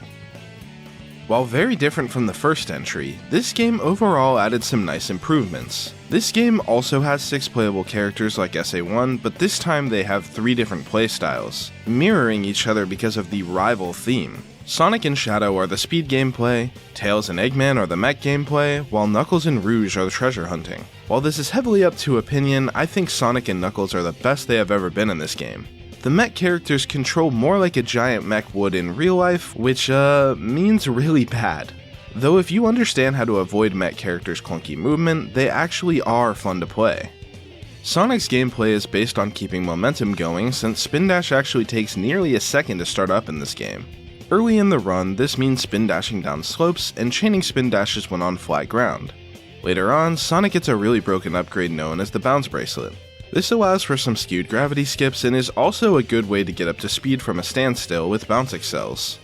While very different from the first entry, this game overall added some nice improvements. This game also has 6 playable characters like SA1, but this time they have 3 different playstyles, mirroring each other because of the rival theme. Sonic and Shadow are the speed gameplay, Tails and Eggman are the mech gameplay, while Knuckles and Rouge are the treasure hunting. While this is heavily up to opinion, I think Sonic and Knuckles are the best they have ever been in this game. The mech characters control more like a giant mech would in real life, which means really bad. Though if you understand how to avoid mech characters' clunky movement, they actually are fun to play. Sonic's gameplay is based on keeping momentum going since spin dash actually takes nearly a second to start up in this game. Early in the run, this means spin dashing down slopes and chaining spin dashes when on flat ground. Later on, Sonic gets a really broken upgrade known as the Bounce Bracelet. This allows for some skewed gravity skips and is also a good way to get up to speed from a standstill with bounce excels.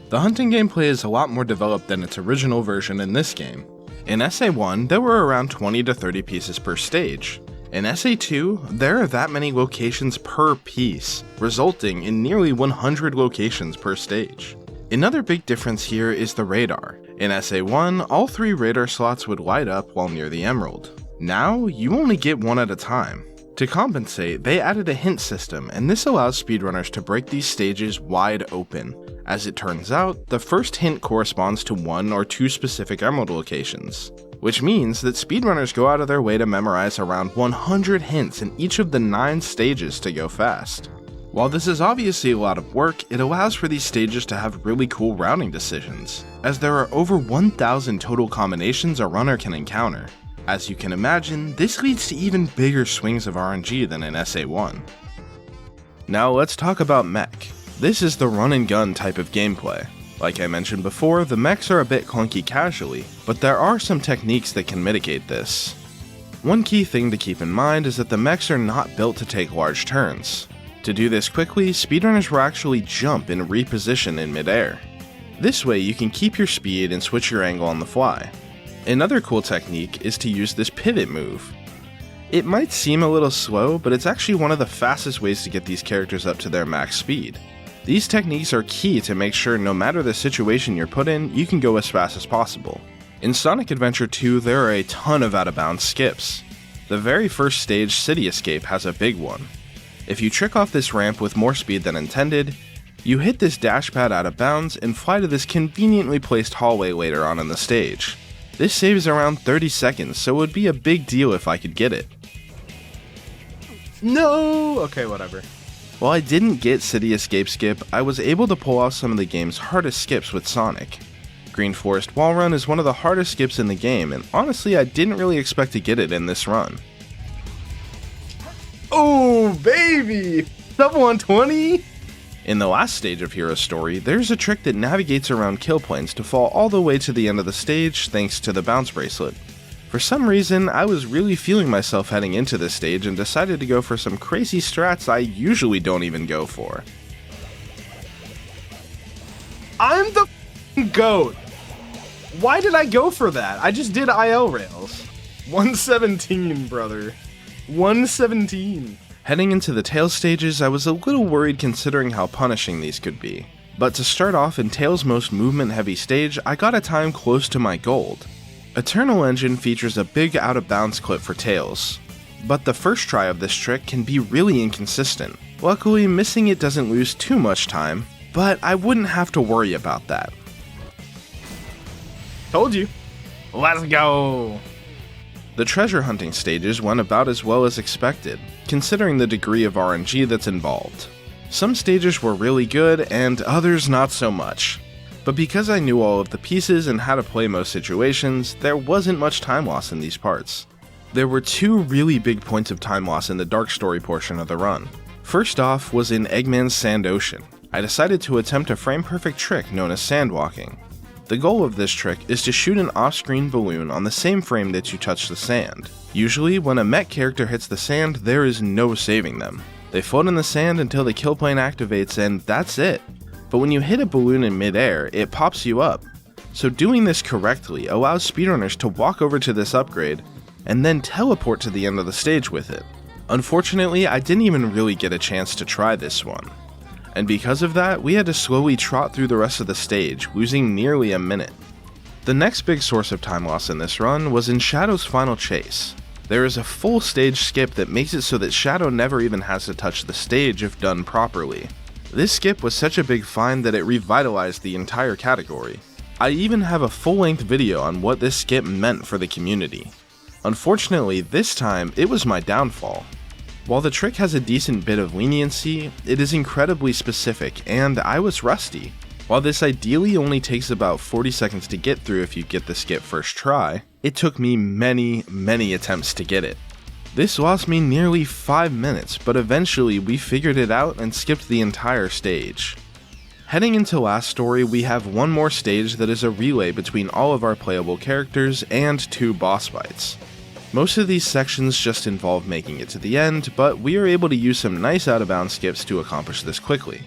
The hunting gameplay is a lot more developed than its original version in this game. In SA1, there were around 20 to 30 pieces per stage. In SA2, there are that many locations per piece, resulting in nearly 100 locations per stage. Another big difference here is the radar. In SA1, all 3 radar slots would light up while near the emerald. Now, you only get one at a time. To compensate, they added a hint system, and this allows speedrunners to break these stages wide open. As it turns out, the first hint corresponds to 1 or 2 specific emerald locations, which means that speedrunners go out of their way to memorize around 100 hints in each of the 9 stages to go fast. While this is obviously a lot of work, it allows for these stages to have really cool routing decisions, as there are over 1,000 total combinations a runner can encounter. As you can imagine, this leads to even bigger swings of RNG than in SA1. Now let's talk about mech. This is the run and gun type of gameplay. Like I mentioned before, the mechs are a bit clunky casually, but there are some techniques that can mitigate this. One key thing to keep in mind is that the mechs are not built to take large turns. To do this quickly, speedrunners will actually jump and reposition in midair. This way you can keep your speed and switch your angle on the fly. Another cool technique is to use this pivot move. It might seem a little slow, but it's actually one of the fastest ways to get these characters up to their max speed. These techniques are key to make sure no matter the situation you're put in, you can go as fast as possible. In Sonic Adventure 2, there are a ton of out-of-bounds skips. The very first stage, City Escape, has a big one. If you trick off this ramp with more speed than intended, you hit this dash pad out of bounds and fly to this conveniently placed hallway later on in the stage. This saves around 30 seconds, so it would be a big deal if I could get it. No! Okay, whatever. While I didn't get City Escape skip, I was able to pull off some of the game's hardest skips with Sonic. Green Forest Wall Run is one of the hardest skips in the game, and honestly I didn't really expect to get it in this run. Oh, baby! Sub 120? In the last stage of Hero's story, there's a trick that navigates around kill planes to fall all the way to the end of the stage thanks to the Bounce Bracelet. For some reason, I was really feeling myself heading into this stage and decided to go for some crazy strats I usually don't even go for. I'm the GOAT! Why did I go for that? I just did IL rails. 117, brother. 117. Heading into the Tails stages, I was a little worried considering how punishing these could be. But to start off in Tails' most movement-heavy stage, I got a time close to my gold. Eternal Engine features a big out-of-bounds clip for Tails, but the first try of this trick can be really inconsistent. Luckily, missing it doesn't lose too much time, but I wouldn't have to worry about that. Told you. Let's go! The treasure hunting stages went about as well as expected, considering the degree of RNG that's involved. Some stages were really good, and others not so much. But because I knew all of the pieces and how to play most situations, there wasn't much time loss in these parts. There were 2 really big points of time loss in the dark story portion of the run. First off was in Eggman's Sand Ocean. I decided to attempt a frame-perfect trick known as sandwalking. The goal of this trick is to shoot an off-screen balloon on the same frame that you touch the sand. Usually, when a mech character hits the sand, there is no saving them. They float in the sand until the kill plane activates and that's it. But when you hit a balloon in midair, it pops you up. So doing this correctly allows speedrunners to walk over to this upgrade and then teleport to the end of the stage with it. Unfortunately, I didn't even really get a chance to try this one. And because of that, we had to slowly trot through the rest of the stage, losing nearly a minute. The next big source of time loss in this run was in Shadow's final chase. There is a full stage skip that makes it so that Shadow never even has to touch the stage if done properly. This skip was such a big find that it revitalized the entire category. I even have a full-length video on what this skip meant for the community. Unfortunately, this time, it was my downfall. While the trick has a decent bit of leniency, it is incredibly specific, and I was rusty. While this ideally only takes about 40 seconds to get through if you get the skip first try, it took me many attempts to get it. This lost me nearly 5 minutes, but eventually we figured it out and skipped the entire stage. Heading into last story, we have one more stage that is a relay between all of our playable characters and 2 boss fights. Most of these sections just involve making it to the end, but we are able to use some nice out-of-bounds skips to accomplish this quickly.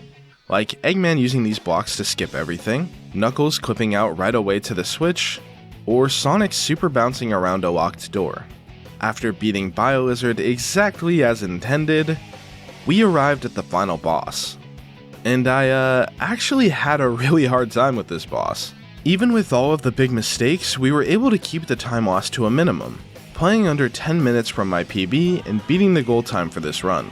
Like Eggman using these blocks to skip everything, Knuckles clipping out right away to the switch, or Sonic super bouncing around a locked door. After beating BioLizard exactly as intended, we arrived at the final boss. And I actually had a really hard time with this boss. Even with all of the big mistakes, we were able to keep the time loss to a minimum, playing under 10 minutes from my PB and beating the goal time for this run.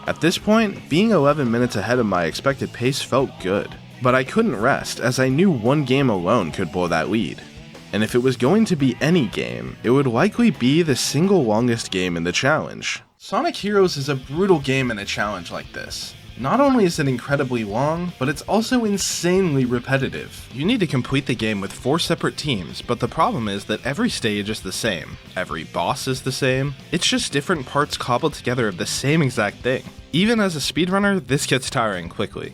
At this point, being 11 minutes ahead of my expected pace felt good, but I couldn't rest as I knew one game alone could blow that lead. And if it was going to be any game, it would likely be the single longest game in the challenge. Sonic Heroes is a brutal game in a challenge like this. Not only is it incredibly long, but it's also insanely repetitive. You need to complete the game with 4 separate teams, but the problem is that every stage is the same. Every boss is the same. It's just different parts cobbled together of the same exact thing. Even as a speedrunner, this gets tiring quickly.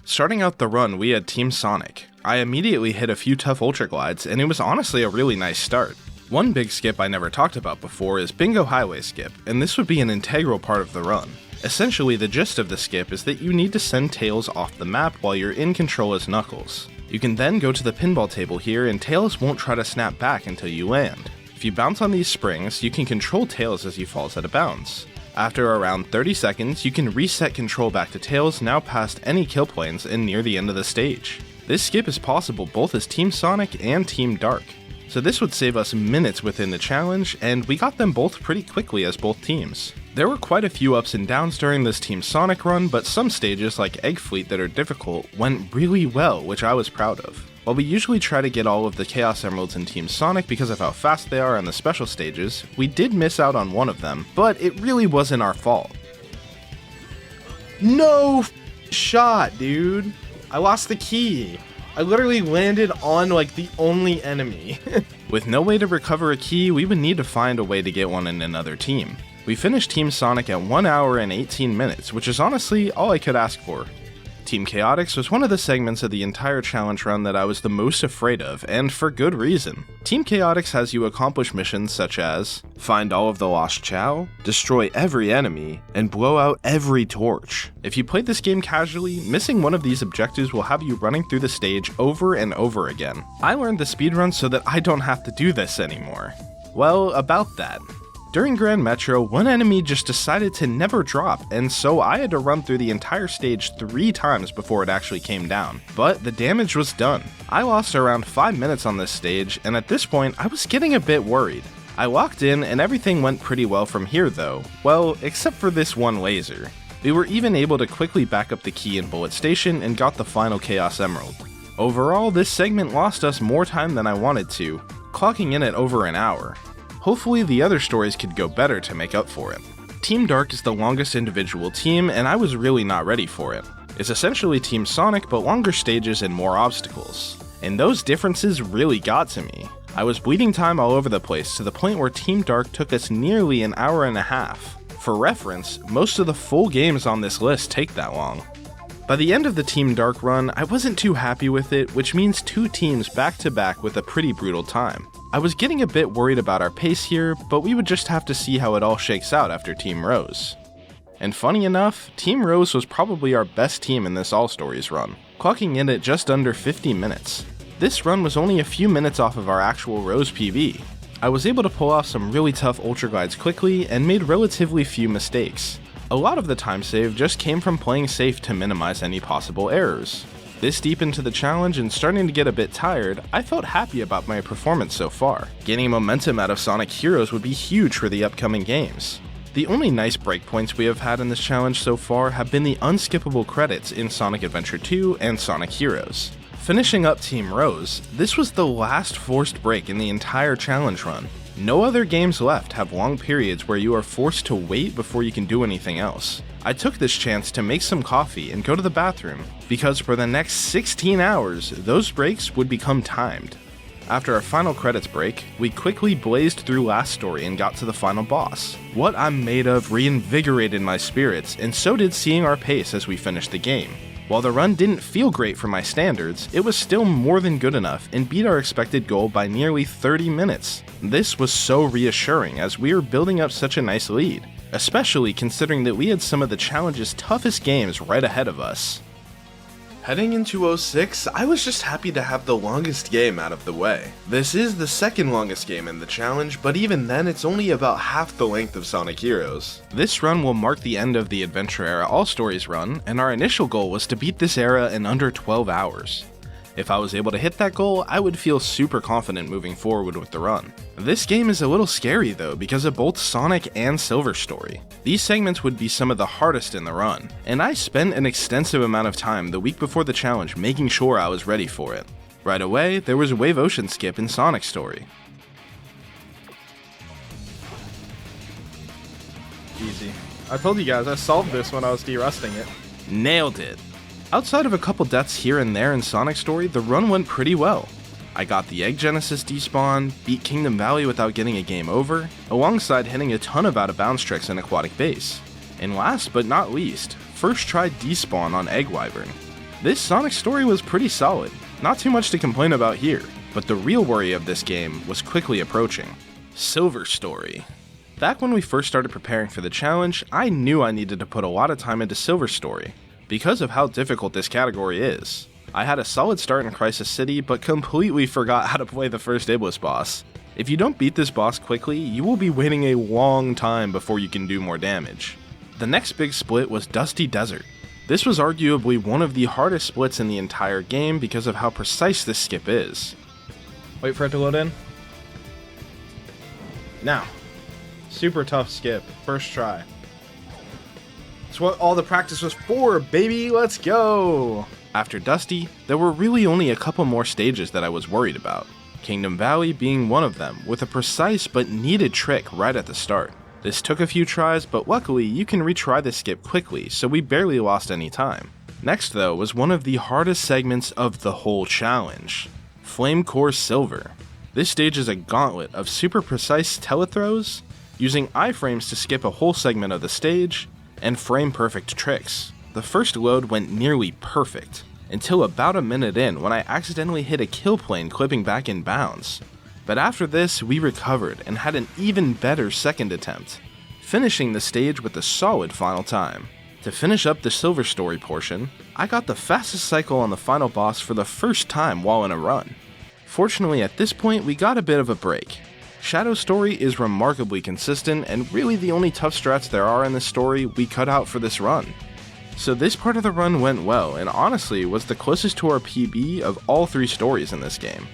Starting out the run, we had Team Sonic. I immediately hit a few tough ultra glides, and it was honestly a really nice start. One big skip I never talked about before is Bingo Highway Skip, and this would be an integral part of the run. Essentially, the gist of the skip is that you need to send Tails off the map while you're in control as Knuckles. You can then go to the pinball table here and Tails won't try to snap back until you land. If you bounce on these springs, you can control Tails as he falls out of bounds. After around 30 seconds, you can reset control back to Tails now past any kill planes and near the end of the stage. This skip is possible both as Team Sonic and Team Dark, so this would save us minutes within the challenge, and we got them both pretty quickly as both teams. There were quite a few ups and downs during this Team Sonic run, but some stages like Egg Fleet that are difficult went really well, which I was proud of. While we usually try to get all of the Chaos Emeralds in Team Sonic because of how fast they are on the special stages, we did miss out on one of them, but it really wasn't our fault. No shot, dude. I lost the key. I literally landed on like the only enemy. With no way to recover a key, we would need to find a way to get one in another team. We finished Team Sonic at 1 hour and 18 minutes, which is honestly all I could ask for. Team Chaotix was one of the segments of the entire challenge run that I was the most afraid of, and for good reason. Team Chaotix has you accomplish missions such as find all of the lost Chow, destroy every enemy, and blow out every torch. If you played this game casually, missing one of these objectives will have you running through the stage over and over again. I learned the speedrun so that I don't have to do this anymore. Well, about that. During Grand Metro, one enemy just decided to never drop, and so I had to run through the entire stage 3 times before it actually came down. But the damage was done. I lost around 5 minutes on this stage, and at this point, I was getting a bit worried. I locked in, and everything went pretty well from here though. Well, except for this one laser. We were even able to quickly back up the key in Bullet Station and got the final Chaos Emerald. Overall, this segment lost us more time than I wanted to, clocking in at over an hour. Hopefully the other stories could go better to make up for it. Team Dark is the longest individual team, and I was really not ready for it. It's essentially Team Sonic, but longer stages and more obstacles. And those differences really got to me. I was bleeding time all over the place to the point where Team Dark took us nearly an hour and a half. For reference, most of the full games on this list take that long. By the end of the Team Dark run, I wasn't too happy with it, which means 2 teams back to back with a pretty brutal time. I was getting a bit worried about our pace here, but we would just have to see how it all shakes out after Team Rose. And funny enough, Team Rose was probably our best team in this All Stories run, clocking in at just under 50 minutes. This run was only a few minutes off of our actual Rose PB. I was able to pull off some really tough ultra glides quickly and made relatively few mistakes. A lot of the time save just came from playing safe to minimize any possible errors. This deep into the challenge and starting to get a bit tired, I felt happy about my performance so far. Gaining momentum out of Sonic Heroes would be huge for the upcoming games. The only nice breakpoints we have had in this challenge so far have been the unskippable credits in Sonic Adventure 2 and Sonic Heroes. Finishing up Team Rose, this was the last forced break in the entire challenge run. No other games left have long periods where you are forced to wait before you can do anything else. I took this chance to make some coffee and go to the bathroom, because for the next 16 hours, those breaks would become timed. After our final credits break, we quickly blazed through Last Story and got to the final boss. What I'm made of reinvigorated my spirits, and so did seeing our pace as we finished the game. While the run didn't feel great for my standards, it was still more than good enough and beat our expected goal by nearly 30 minutes. This was so reassuring as we were building up such a nice lead, especially considering that we had some of the challenge's toughest games right ahead of us. Heading into 06, I was just happy to have the longest game out of the way. This is the second longest game in the challenge, but even then it's only about half the length of Sonic Heroes. This run will mark the end of the Adventure Era All Stories run, and our initial goal was to beat this era in under 12 hours. If I was able to hit that goal, I would feel super confident moving forward with the run. This game is a little scary though because of both Sonic and Silver Story. These segments would be some of the hardest in the run, and I spent an extensive amount of time the week before the challenge making sure I was ready for it. Right away, there was a Wave Ocean skip in Sonic Story. Easy. I told you guys I solved this when I was derusting it. Nailed it. Outside of a couple deaths here and there in Sonic Story, the run went pretty well. I got the Egg Genesis despawn, beat Kingdom Valley without getting a game over, alongside hitting a ton of out-of-bounds tricks in Aquatic Base. And last but not least, first try despawn on Egg Wyvern. This Sonic Story was pretty solid, not too much to complain about here, but the real worry of this game was quickly approaching. Silver Story. Back when we first started preparing for the challenge, I knew I needed to put a lot of time into Silver Story, because of how difficult this category is. I had a solid start in Crisis City, but completely forgot how to play the first Iblis boss. If you don't beat this boss quickly, you will be waiting a long time before you can do more damage. The next big split was Dusty Desert. This was arguably one of the hardest splits in the entire game because of how precise this skip is. Wait for it to load in. Now. Super tough skip. First try. That's what all the practice was for, baby! Let's go! After Dusty, there were really only a couple more stages that I was worried about. Kingdom Valley being one of them, with a precise but needed trick right at the start. This took a few tries, but luckily you can retry the skip quickly, so we barely lost any time. Next though was one of the hardest segments of the whole challenge. Flame Core Silver. This stage is a gauntlet of super precise telethrows, using iframes to skip a whole segment of the stage, and frame-perfect tricks. The first load went nearly perfect, until about a minute in when I accidentally hit a kill plane clipping back in bounds. But after this, we recovered and had an even better second attempt, finishing the stage with a solid final time. To finish up the Silver Story portion, I got the fastest cycle on the final boss for the first time while in a run. Fortunately at this point we got a bit of a break. Shadow Story is remarkably consistent, and really the only tough strats there are in this story we cut out for this run. So this part of the run went well, and honestly was the closest to our PB of all 3 stories in this game.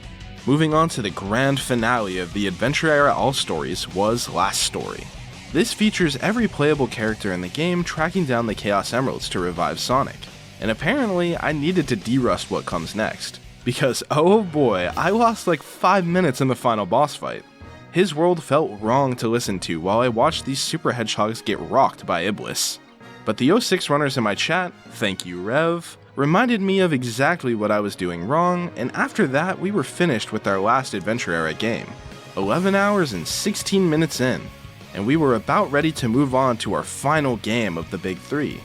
Moving on to the grand finale of the Adventure Era All Stories was Last Story. This features every playable character in the game tracking down the Chaos Emeralds to revive Sonic, and apparently I needed to derust what comes next, because oh boy, I lost like 5 minutes in the final boss fight. His world felt wrong to listen to while I watched these super hedgehogs get rocked by Iblis. But the 06 runners in my chat, thank you Rev, reminded me of exactly what I was doing wrong, and after that we were finished with our last Adventure Era game, 11 hours and 16 minutes in, and we were about ready to move on to our final game of the Big 3.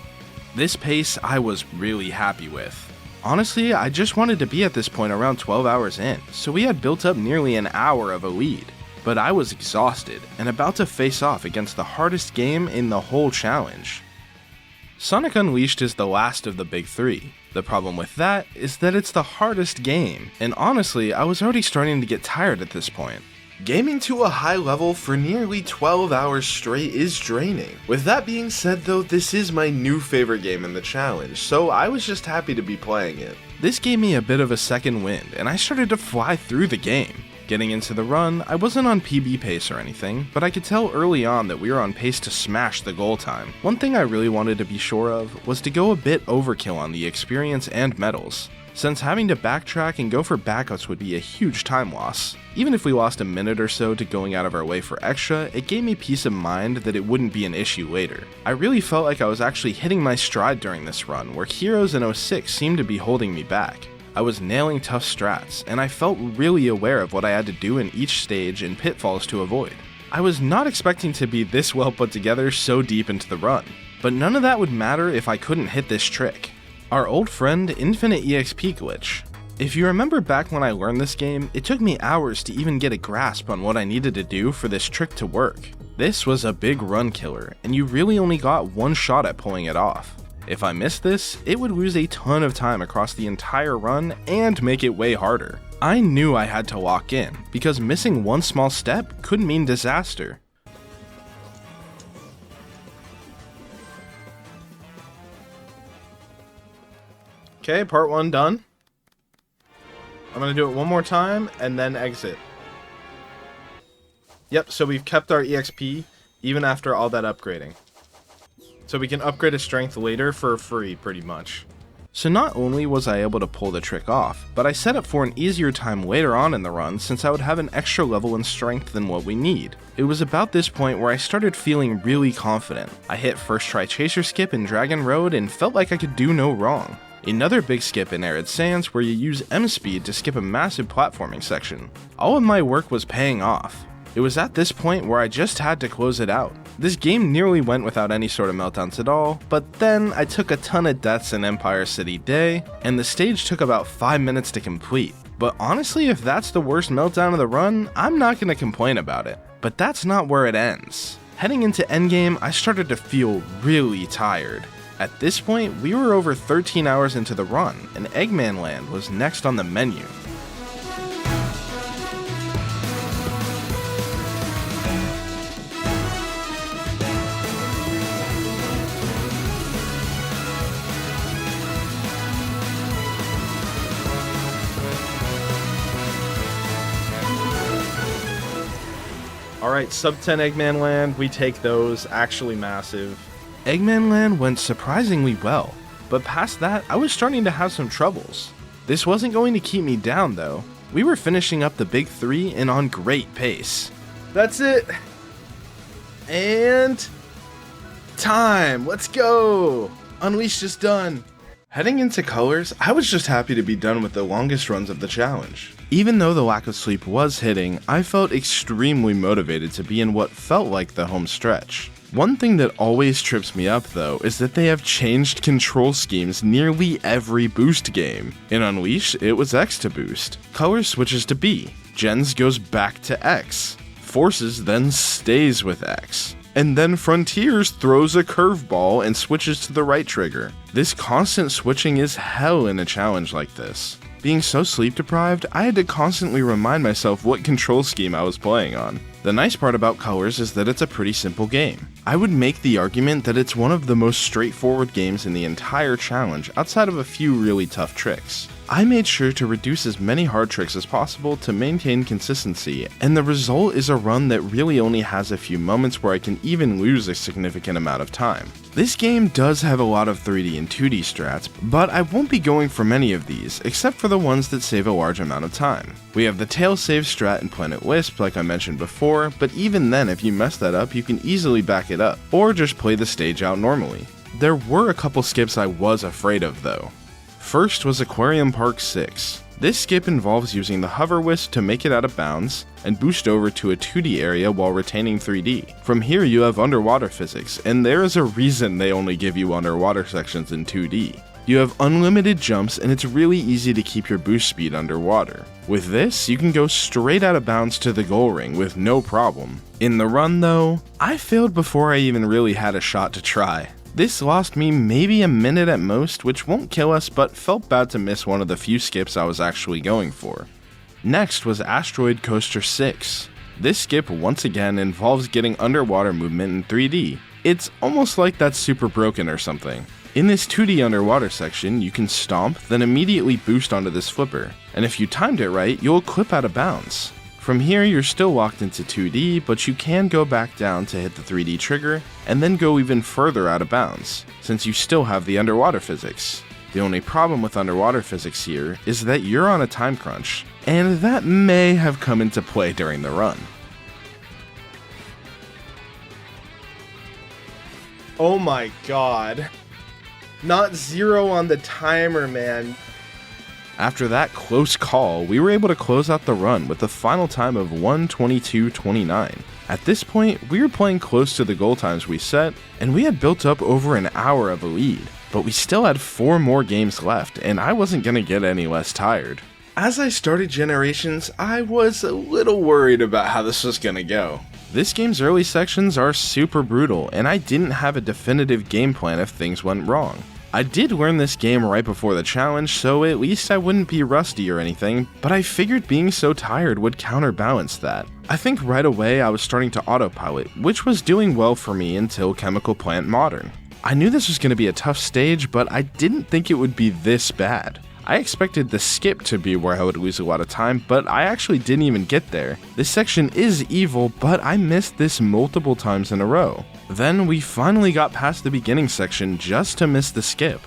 This pace I was really happy with. Honestly, I just wanted to be at this point around 12 hours in, so we had built up nearly an hour of a lead. But I was exhausted and about to face off against the hardest game in the whole challenge. Sonic Unleashed is the last of the big three. The problem with that is that it's the hardest game, and honestly, I was already starting to get tired at this point. Gaming to a high level for nearly 12 hours straight is draining. With that being said though, this is my new favorite game in the challenge, so I was just happy to be playing it. This gave me a bit of a second wind, and I started to fly through the game. Getting into the run, I wasn't on PB pace or anything, but I could tell early on that we were on pace to smash the goal time. One thing I really wanted to be sure of was to go a bit overkill on the experience and medals, since having to backtrack and go for backups would be a huge time loss. Even if we lost a minute or so to going out of our way for extra, it gave me peace of mind that it wouldn't be an issue later. I really felt like I was actually hitting my stride during this run, where Heroes in 06 seemed to be holding me back. I was nailing tough strats, and I felt really aware of what I had to do in each stage and pitfalls to avoid. I was not expecting to be this well put together so deep into the run, but none of that would matter if I couldn't hit this trick. Our old friend, Infinite EXP Glitch. If you remember back when I learned this game, it took me hours to even get a grasp on what I needed to do for this trick to work. This was a big run killer, and you really only got one shot at pulling it off. If I missed this, it would lose a ton of time across the entire run and make it way harder. I knew I had to lock in, because missing one small step could mean disaster. Okay, part 1 done. I'm gonna do it one more time and then exit. Yep, so we've kept our EXP even after all that upgrading. So we can upgrade a strength later for free, pretty much. So not only was I able to pull the trick off, but I set up for an easier time later on in the run since I would have an extra level in strength than what we need. It was about this point where I started feeling really confident. I hit first try Chaser Skip in Dragon Road and felt like I could do no wrong. Another big skip in Arid Sands where you use M-Speed to skip a massive platforming section. All of my work was paying off. It was at this point where I just had to close it out. This game nearly went without any sort of meltdowns at all, but then I took a ton of deaths in Empire City Day, and the stage took about 5 minutes to complete. But honestly, if that's the worst meltdown of the run, I'm not gonna complain about it. But that's not where it ends. Heading into endgame, I started to feel really tired. At this point, we were over 13 hours into the run, and Eggman Land was next on the menu. Alright, sub 10 Eggman Land, we take those, actually massive. Eggman Land went surprisingly well, but past that, I was starting to have some troubles. This wasn't going to keep me down though. We were finishing up the big three and on great pace. That's it! And... time! Let's go! Unleashed is done! Heading into Colors, I was just happy to be done with the longest runs of the challenge. Even though the lack of sleep was hitting, I felt extremely motivated to be in what felt like the home stretch. One thing that always trips me up though is that they have changed control schemes nearly every boost game. In Unleashed, it was X to boost. Colors switches to B. Gens goes back to X. Forces then stays with X. And then Frontiers throws a curveball and switches to the right trigger. This constant switching is hell in a challenge like this. Being so sleep deprived, I had to constantly remind myself what control scheme I was playing on. The nice part about Colors is that it's a pretty simple game. I would make the argument that it's one of the most straightforward games in the entire challenge outside of a few really tough tricks. I made sure to reduce as many hard tricks as possible to maintain consistency, and the result is a run that really only has a few moments where I can even lose a significant amount of time. This game does have a lot of 3D and 2D strats, but I won't be going for many of these, except for the ones that save a large amount of time. We have the tail save strat in Planet Wisp like I mentioned before, but even then if you mess that up you can easily back it up, or just play the stage out normally. There were a couple skips I was afraid of though. First was Aquarium Park 6. This skip involves using the hover whisk to make it out of bounds and boost over to a 2D area while retaining 3D. From here you have underwater physics, and there is a reason they only give you underwater sections in 2D. You have unlimited jumps, and it's really easy to keep your boost speed underwater. With this, you can go straight out of bounds to the goal ring with no problem. In the run though, I failed before I even really had a shot to try. This lost me maybe a minute at most, which won't kill us, but felt bad to miss one of the few skips I was actually going for. Next was Asteroid Coaster 6. This skip once again involves getting underwater movement in 3D. It's almost like that's super broken or something. In this 2D underwater section, you can stomp, then immediately boost onto this flipper, and if you timed it right, you'll clip out of bounds. From here, you're still locked into 2D, but you can go back down to hit the 3D trigger, and then go even further out of bounds, since you still have the underwater physics. The only problem with underwater physics here is that you're on a time crunch, and that may have come into play during the run. Oh my god. Not 0 on the timer, man. After that close call, we were able to close out the run with a final time of 1:22:29. At this point, we were playing close to the goal times we set, and we had built up over an hour of a lead, but we still had 4 more games left, and I wasn't gonna get any less tired. As I started Generations, I was a little worried about how this was gonna go. This game's early sections are super brutal, and I didn't have a definitive game plan if things went wrong. I did learn this game right before the challenge, so at least I wouldn't be rusty or anything, but I figured being so tired would counterbalance that. I think right away I was starting to autopilot, which was doing well for me until Chemical Plant Modern. I knew this was going to be a tough stage, but I didn't think it would be this bad. I expected the skip to be where I would lose a lot of time, but I actually didn't even get there. This section is evil, but I missed this multiple times in a row. Then we finally got past the beginning section just to miss the skip.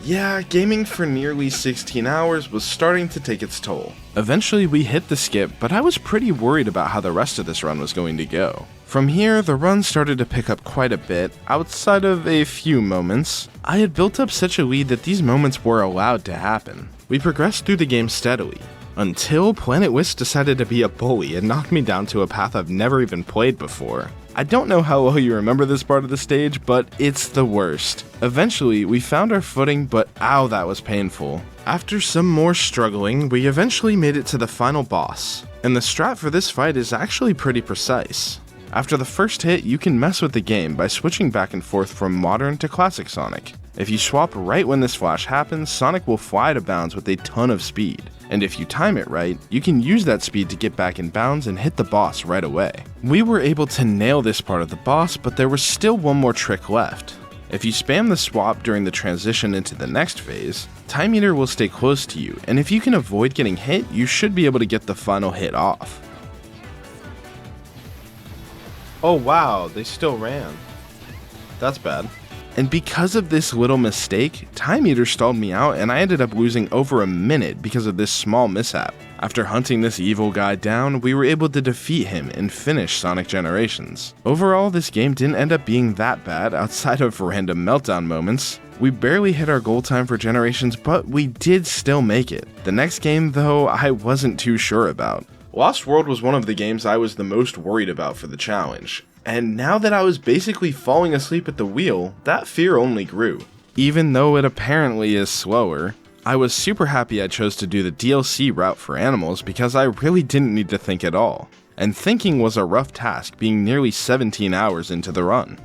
Yeah, gaming for nearly 16 hours was starting to take its toll. Eventually we hit the skip, but I was pretty worried about how the rest of this run was going to go. From here, the run started to pick up quite a bit, outside of a few moments. I had built up such a lead that these moments were allowed to happen. We progressed through the game steadily, until Planet Whisk decided to be a bully and knocked me down to a path I've never even played before. I don't know how well you remember this part of the stage, but it's the worst. Eventually, we found our footing, but ow, that was painful. After some more struggling, we eventually made it to the final boss, and the strat for this fight is actually pretty precise. After the first hit, you can mess with the game by switching back and forth from modern to classic Sonic. If you swap right when this flash happens, Sonic will fly to bounds with a ton of speed. And if you time it right, you can use that speed to get back in bounds and hit the boss right away. We were able to nail this part of the boss, but there was still one more trick left. If you spam the swap during the transition into the next phase, Time Meter will stay close to you, and if you can avoid getting hit, you should be able to get the final hit off. Oh wow, they still ran. That's bad. And because of this little mistake, Time Eater stalled me out and I ended up losing over a minute because of this small mishap. After hunting this evil guy down, we were able to defeat him and finish Sonic Generations. Overall, this game didn't end up being that bad outside of random meltdown moments. We barely hit our goal time for Generations, but we did still make it. The next game, though, I wasn't too sure about. Lost World was one of the games I was the most worried about for the challenge. And now that I was basically falling asleep at the wheel, that fear only grew. Even though it apparently is slower, I was super happy I chose to do the DLC route for animals because I really didn't need to think at all. And thinking was a rough task, being nearly 17 hours into the run.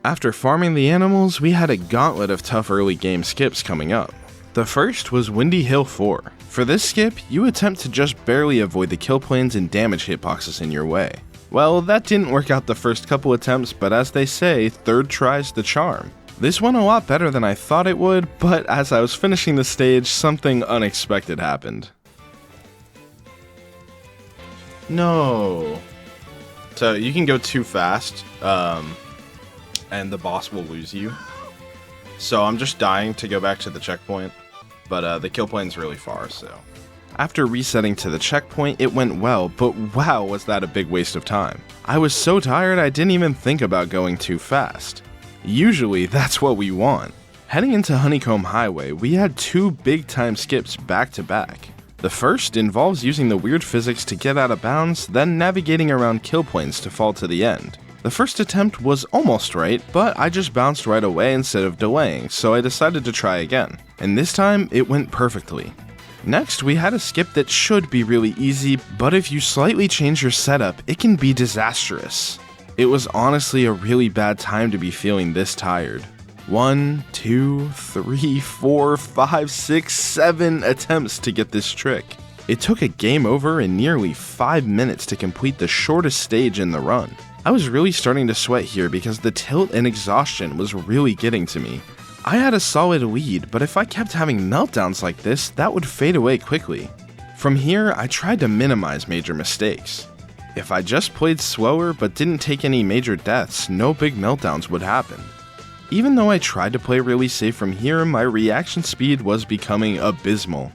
After farming the animals, we had a gauntlet of tough early game skips coming up. The first was Windy Hill 4. For this skip, you attempt to just barely avoid the kill planes and damage hitboxes in your way. Well, that didn't work out the first couple attempts, but as they say, third try's the charm. This went a lot better than I thought it would, but as I was finishing the stage, something unexpected happened. No. So you can go too fast, and the boss will lose you. So I'm just dying to go back to the checkpoint, but the kill plane's really far, so. After resetting to the checkpoint, it went well, but wow, was that a big waste of time. I was so tired I didn't even think about going too fast. Usually, that's what we want. Heading into Honeycomb Highway, we had two big time skips back to back. The first involves using the weird physics to get out of bounds, then navigating around kill points to fall to the end. The first attempt was almost right, but I just bounced right away instead of delaying, so I decided to try again. And this time, it went perfectly. Next, we had a skip that should be really easy, but if you slightly change your setup, it can be disastrous. It was honestly a really bad time to be feeling this tired. 1, 2, 3, 4, 5, 6, 7 attempts to get this trick. It took a game over in nearly 5 minutes to complete the shortest stage in the run. I was really starting to sweat here because the tilt and exhaustion was really getting to me. I had a solid lead, but if I kept having meltdowns like this, that would fade away quickly. From here, I tried to minimize major mistakes. If I just played slower but didn't take any major deaths, no big meltdowns would happen. Even though I tried to play really safe from here, my reaction speed was becoming abysmal.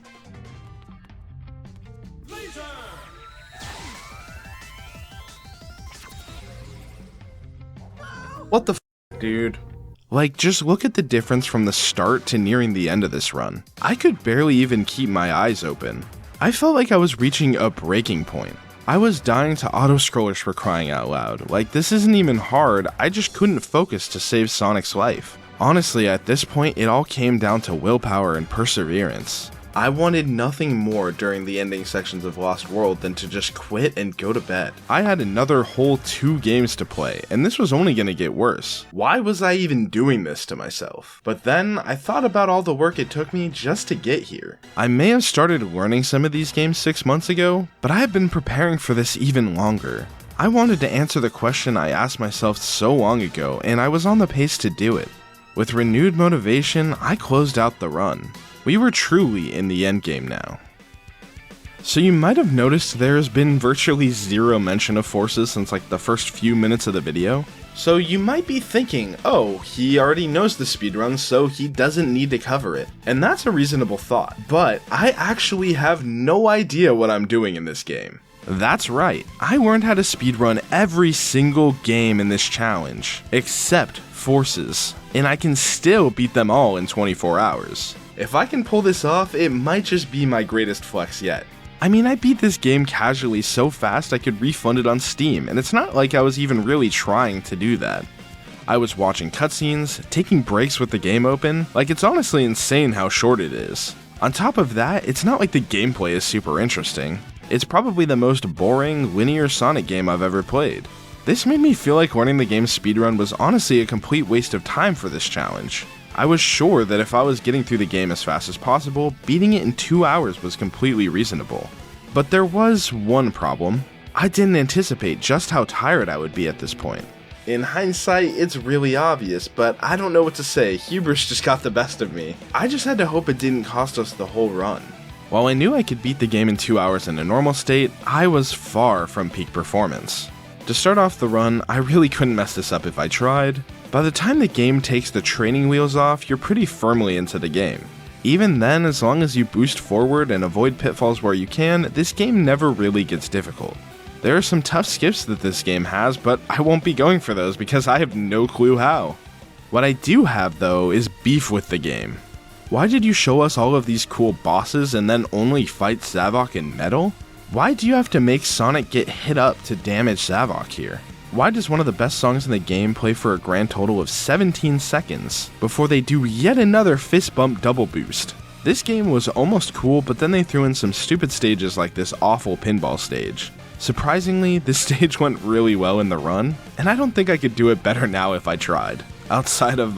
What the f, dude? Like, just look at the difference from the start to nearing the end of this run. I could barely even keep my eyes open. I felt like I was reaching a breaking point. I was dying to auto-scrollers for crying out loud. Like, this isn't even hard, I just couldn't focus to save Sonic's life. Honestly, at this point, it all came down to willpower and perseverance. I wanted nothing more during the ending sections of Lost World than to just quit and go to bed. I had another whole 2 games to play, and this was only gonna get worse. Why was I even doing this to myself? But then, I thought about all the work it took me just to get here. I may have started learning some of these games 6 months ago, but I have been preparing for this even longer. I wanted to answer the question I asked myself so long ago, and I was on the pace to do it. With renewed motivation, I closed out the run. We were truly in the endgame now. So you might have noticed there has been virtually zero mention of forces since like the first few minutes of the video. So you might be thinking, oh, he already knows the speedrun, so he doesn't need to cover it. And that's a reasonable thought, but I actually have no idea what I'm doing in this game. That's right, I learned how to speedrun every single game in this challenge, except forces, and I can still beat them all in 24 hours. If I can pull this off, it might just be my greatest flex yet. I mean, I beat this game casually so fast I could refund it on Steam, and it's not like I was even really trying to do that. I was watching cutscenes, taking breaks with the game open, like it's honestly insane how short it is. On top of that, it's not like the gameplay is super interesting. It's probably the most boring, linear Sonic game I've ever played. This made me feel like learning the game's speedrun was honestly a complete waste of time for this challenge. I was sure that if I was getting through the game as fast as possible, beating it in 2 hours was completely reasonable. But there was one problem. I didn't anticipate just how tired I would be at this point. In hindsight, it's really obvious, but I don't know what to say, hubris just got the best of me. I just had to hope it didn't cost us the whole run. While I knew I could beat the game in 2 hours in a normal state, I was far from peak performance. To start off the run, I really couldn't mess this up if I tried. By the time the game takes the training wheels off, you're pretty firmly into the game. Even then, as long as you boost forward and avoid pitfalls where you can, this game never really gets difficult. There are some tough skips that this game has, but I won't be going for those because I have no clue how. What I do have though is beef with the game. Why did you show us all of these cool bosses and then only fight Zavok in Metal? Why do you have to make Sonic get hit up to damage Zavok here? Why does one of the best songs in the game play for a grand total of 17 seconds before they do yet another fist bump double boost? This game was almost cool, but then they threw in some stupid stages like this awful pinball stage. Surprisingly, this stage went really well in the run, and I don't think I could do it better now if I tried. Outside of,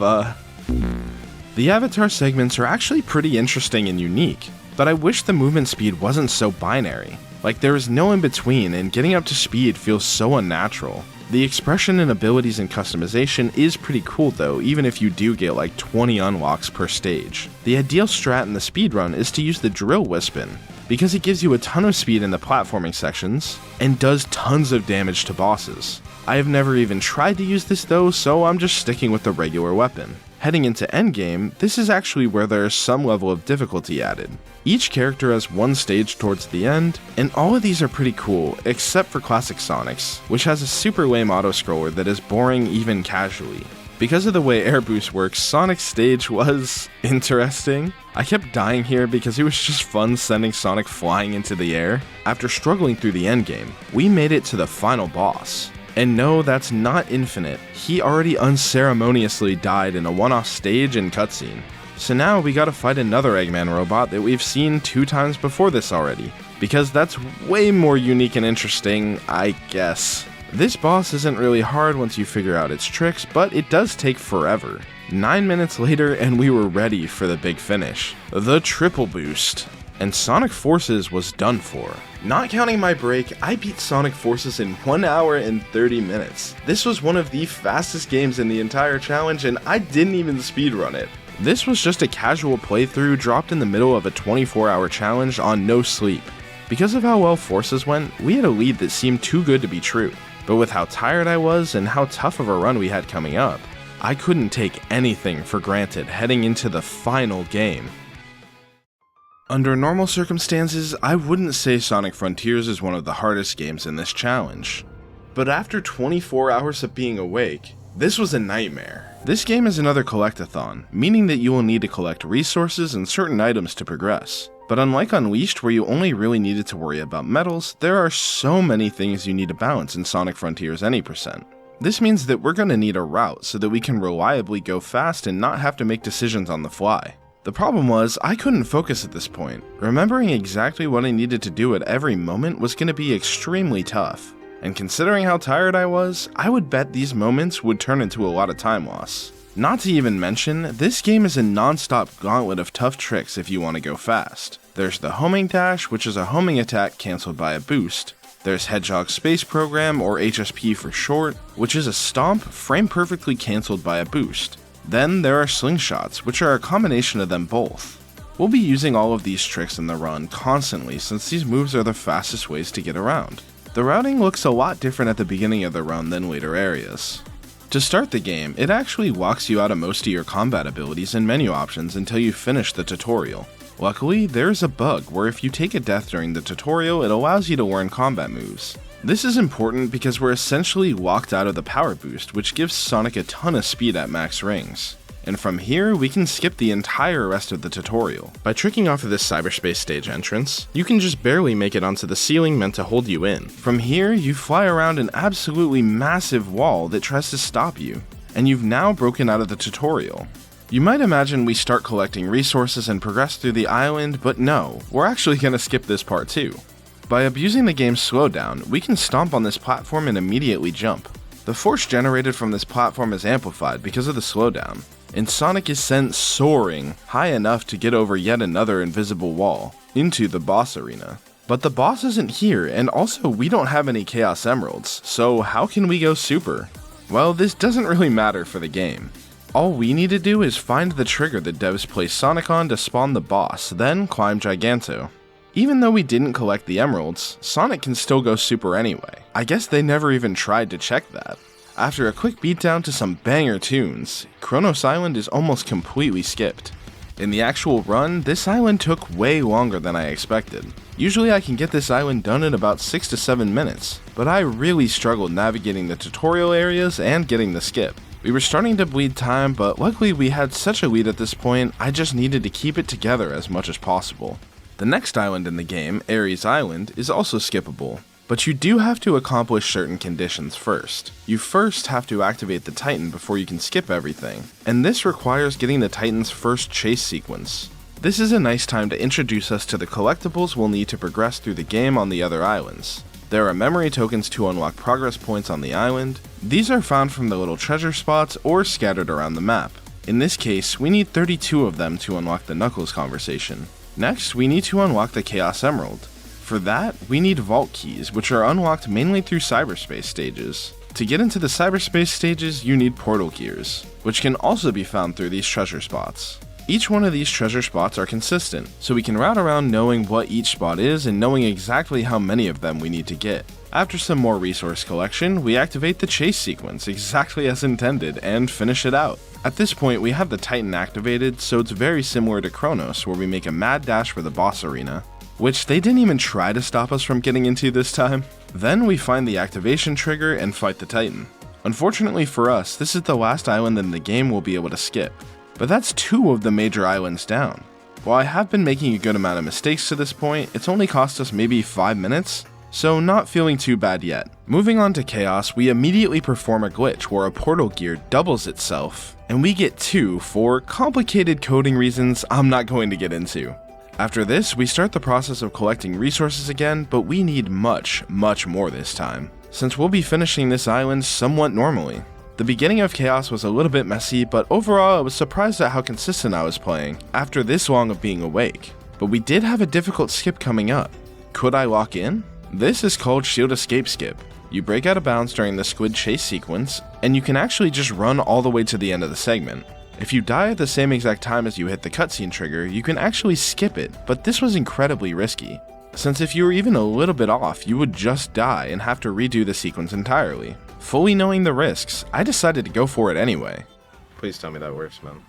The avatar segments are actually pretty interesting and unique, but I wish the movement speed wasn't so binary. Like there is no in between, and getting up to speed feels so unnatural. The expression and abilities and customization is pretty cool though, even if you do get like 20 unlocks per stage. The ideal strat in the speedrun is to use the drill wispin, because it gives you a ton of speed in the platforming sections, and does tons of damage to bosses. I have never even tried to use this though, so I'm just sticking with the regular weapon. Heading into endgame, this is actually where there is some level of difficulty added. Each character has one stage towards the end, and all of these are pretty cool, except for Classic Sonic's, which has a super lame auto-scroller that is boring even casually. Because of the way air boost works, Sonic's stage was interesting. I kept dying here because it was just fun sending Sonic flying into the air. After struggling through the endgame, we made it to the final boss. And no, that's not infinite. He already unceremoniously died in a one-off stage and cutscene. So now we gotta fight another Eggman robot that we've seen 2 times before this already, because that's way more unique and interesting, I guess. This boss isn't really hard once you figure out its tricks, but it does take forever. 9 minutes later and we were ready for the big finish, the triple boost. And Sonic Forces was done for. Not counting my break, I beat Sonic Forces in 1 hour and 30 minutes. This was one of the fastest games in the entire challenge and I didn't even speedrun it. This was just a casual playthrough dropped in the middle of a 24-hour challenge on no sleep. Because of how well Forces went, we had a lead that seemed too good to be true. But with how tired I was and how tough of a run we had coming up, I couldn't take anything for granted heading into the final game. Under normal circumstances, I wouldn't say Sonic Frontiers is one of the hardest games in this challenge. But after 24 hours of being awake, this was a nightmare. This game is another collectathon, meaning that you will need to collect resources and certain items to progress. But unlike Unleashed, where you only really needed to worry about medals, there are so many things you need to balance in Sonic Frontiers any percent. This means that we're going to need a route so that we can reliably go fast and not have to make decisions on the fly. The problem was, I couldn't focus at this point. Remembering exactly what I needed to do at every moment was going to be extremely tough. And considering how tired I was, I would bet these moments would turn into a lot of time loss. Not to even mention, this game is a non-stop gauntlet of tough tricks if you want to go fast. There's the homing dash, which is a homing attack cancelled by a boost. There's Hedgehog Space Program, or HSP for short, which is a stomp frame perfectly cancelled by a boost. Then there are slingshots, which are a combination of them both. We'll be using all of these tricks in the run constantly since these moves are the fastest ways to get around. The routing looks a lot different at the beginning of the run than later areas. To start the game, it actually walks you out of most of your combat abilities and menu options until you finish the tutorial. Luckily, there's a bug where if you take a death during the tutorial, it allows you to learn combat moves. This is important because we're essentially locked out of the power boost, which gives Sonic a ton of speed at max rings. And from here, we can skip the entire rest of the tutorial. By tricking off of this cyberspace stage entrance, you can just barely make it onto the ceiling meant to hold you in. From here, you fly around an absolutely massive wall that tries to stop you, and you've now broken out of the tutorial. You might imagine we start collecting resources and progress through the island, but no, we're actually going to skip this part too. By abusing the game's slowdown, we can stomp on this platform and immediately jump. The force generated from this platform is amplified because of the slowdown, and Sonic is sent soaring high enough to get over yet another invisible wall into the boss arena. But the boss isn't here, and also we don't have any Chaos Emeralds, so how can we go super? Well, this doesn't really matter for the game. All we need to do is find the trigger that devs place Sonic on to spawn the boss, then climb Giganto. Even though we didn't collect the emeralds, Sonic can still go super anyway. I guess they never even tried to check that. After a quick beatdown to some banger tunes, Kronos Island is almost completely skipped. In the actual run, this island took way longer than I expected. Usually I can get this island done in about 6 to 7 minutes, but I really struggled navigating the tutorial areas and getting the skip. We were starting to bleed time, but luckily we had such a lead at this point, I just needed to keep it together as much as possible. The next island in the game, Ares Island, is also skippable, but you do have to accomplish certain conditions first. You first have to activate the Titan before you can skip everything, and this requires getting the Titan's first chase sequence. This is a nice time to introduce us to the collectibles we'll need to progress through the game on the other islands. There are memory tokens to unlock progress points on the island. These are found from the little treasure spots or scattered around the map. In this case, we need 32 of them to unlock the Knuckles conversation. Next, we need to unlock the Chaos Emerald. For that, we need vault keys, which are unlocked mainly through cyberspace stages. To get into the cyberspace stages, you need portal gears, which can also be found through these treasure spots. Each one of these treasure spots are consistent, so we can route around knowing what each spot is and knowing exactly how many of them we need to get. After some more resource collection, we activate the chase sequence exactly as intended and finish it out. At this point, we have the Titan activated, so it's very similar to Kronos, where we make a mad dash for the boss arena, which they didn't even try to stop us from getting into this time. Then we find the activation trigger and fight the Titan. Unfortunately for us, this is the last island in the game we'll be able to skip, but that's 2 of the major islands down. While I have been making a good amount of mistakes to this point, it's only cost us maybe 5 minutes, so not feeling too bad yet. Moving on to Chaos, we immediately perform a glitch where a portal gear doubles itself, and we get 2 for complicated coding reasons I'm not going to get into. After this, we start the process of collecting resources again, but we need much more this time, since we'll be finishing this island somewhat normally. The beginning of Chaos was a little bit messy, but overall I was surprised at how consistent I was playing after this long of being awake. But we did have a difficult skip coming up. Could I lock in? This is called Shield Escape Skip. You break out of bounds during the squid chase sequence, and you can actually just run all the way to the end of the segment. If you die at the same exact time as you hit the cutscene trigger, you can actually skip it, but this was incredibly risky, since if you were even a little bit off, you would just die and have to redo the sequence entirely. Fully knowing the risks, I decided to go for it anyway. Please tell me that works, man.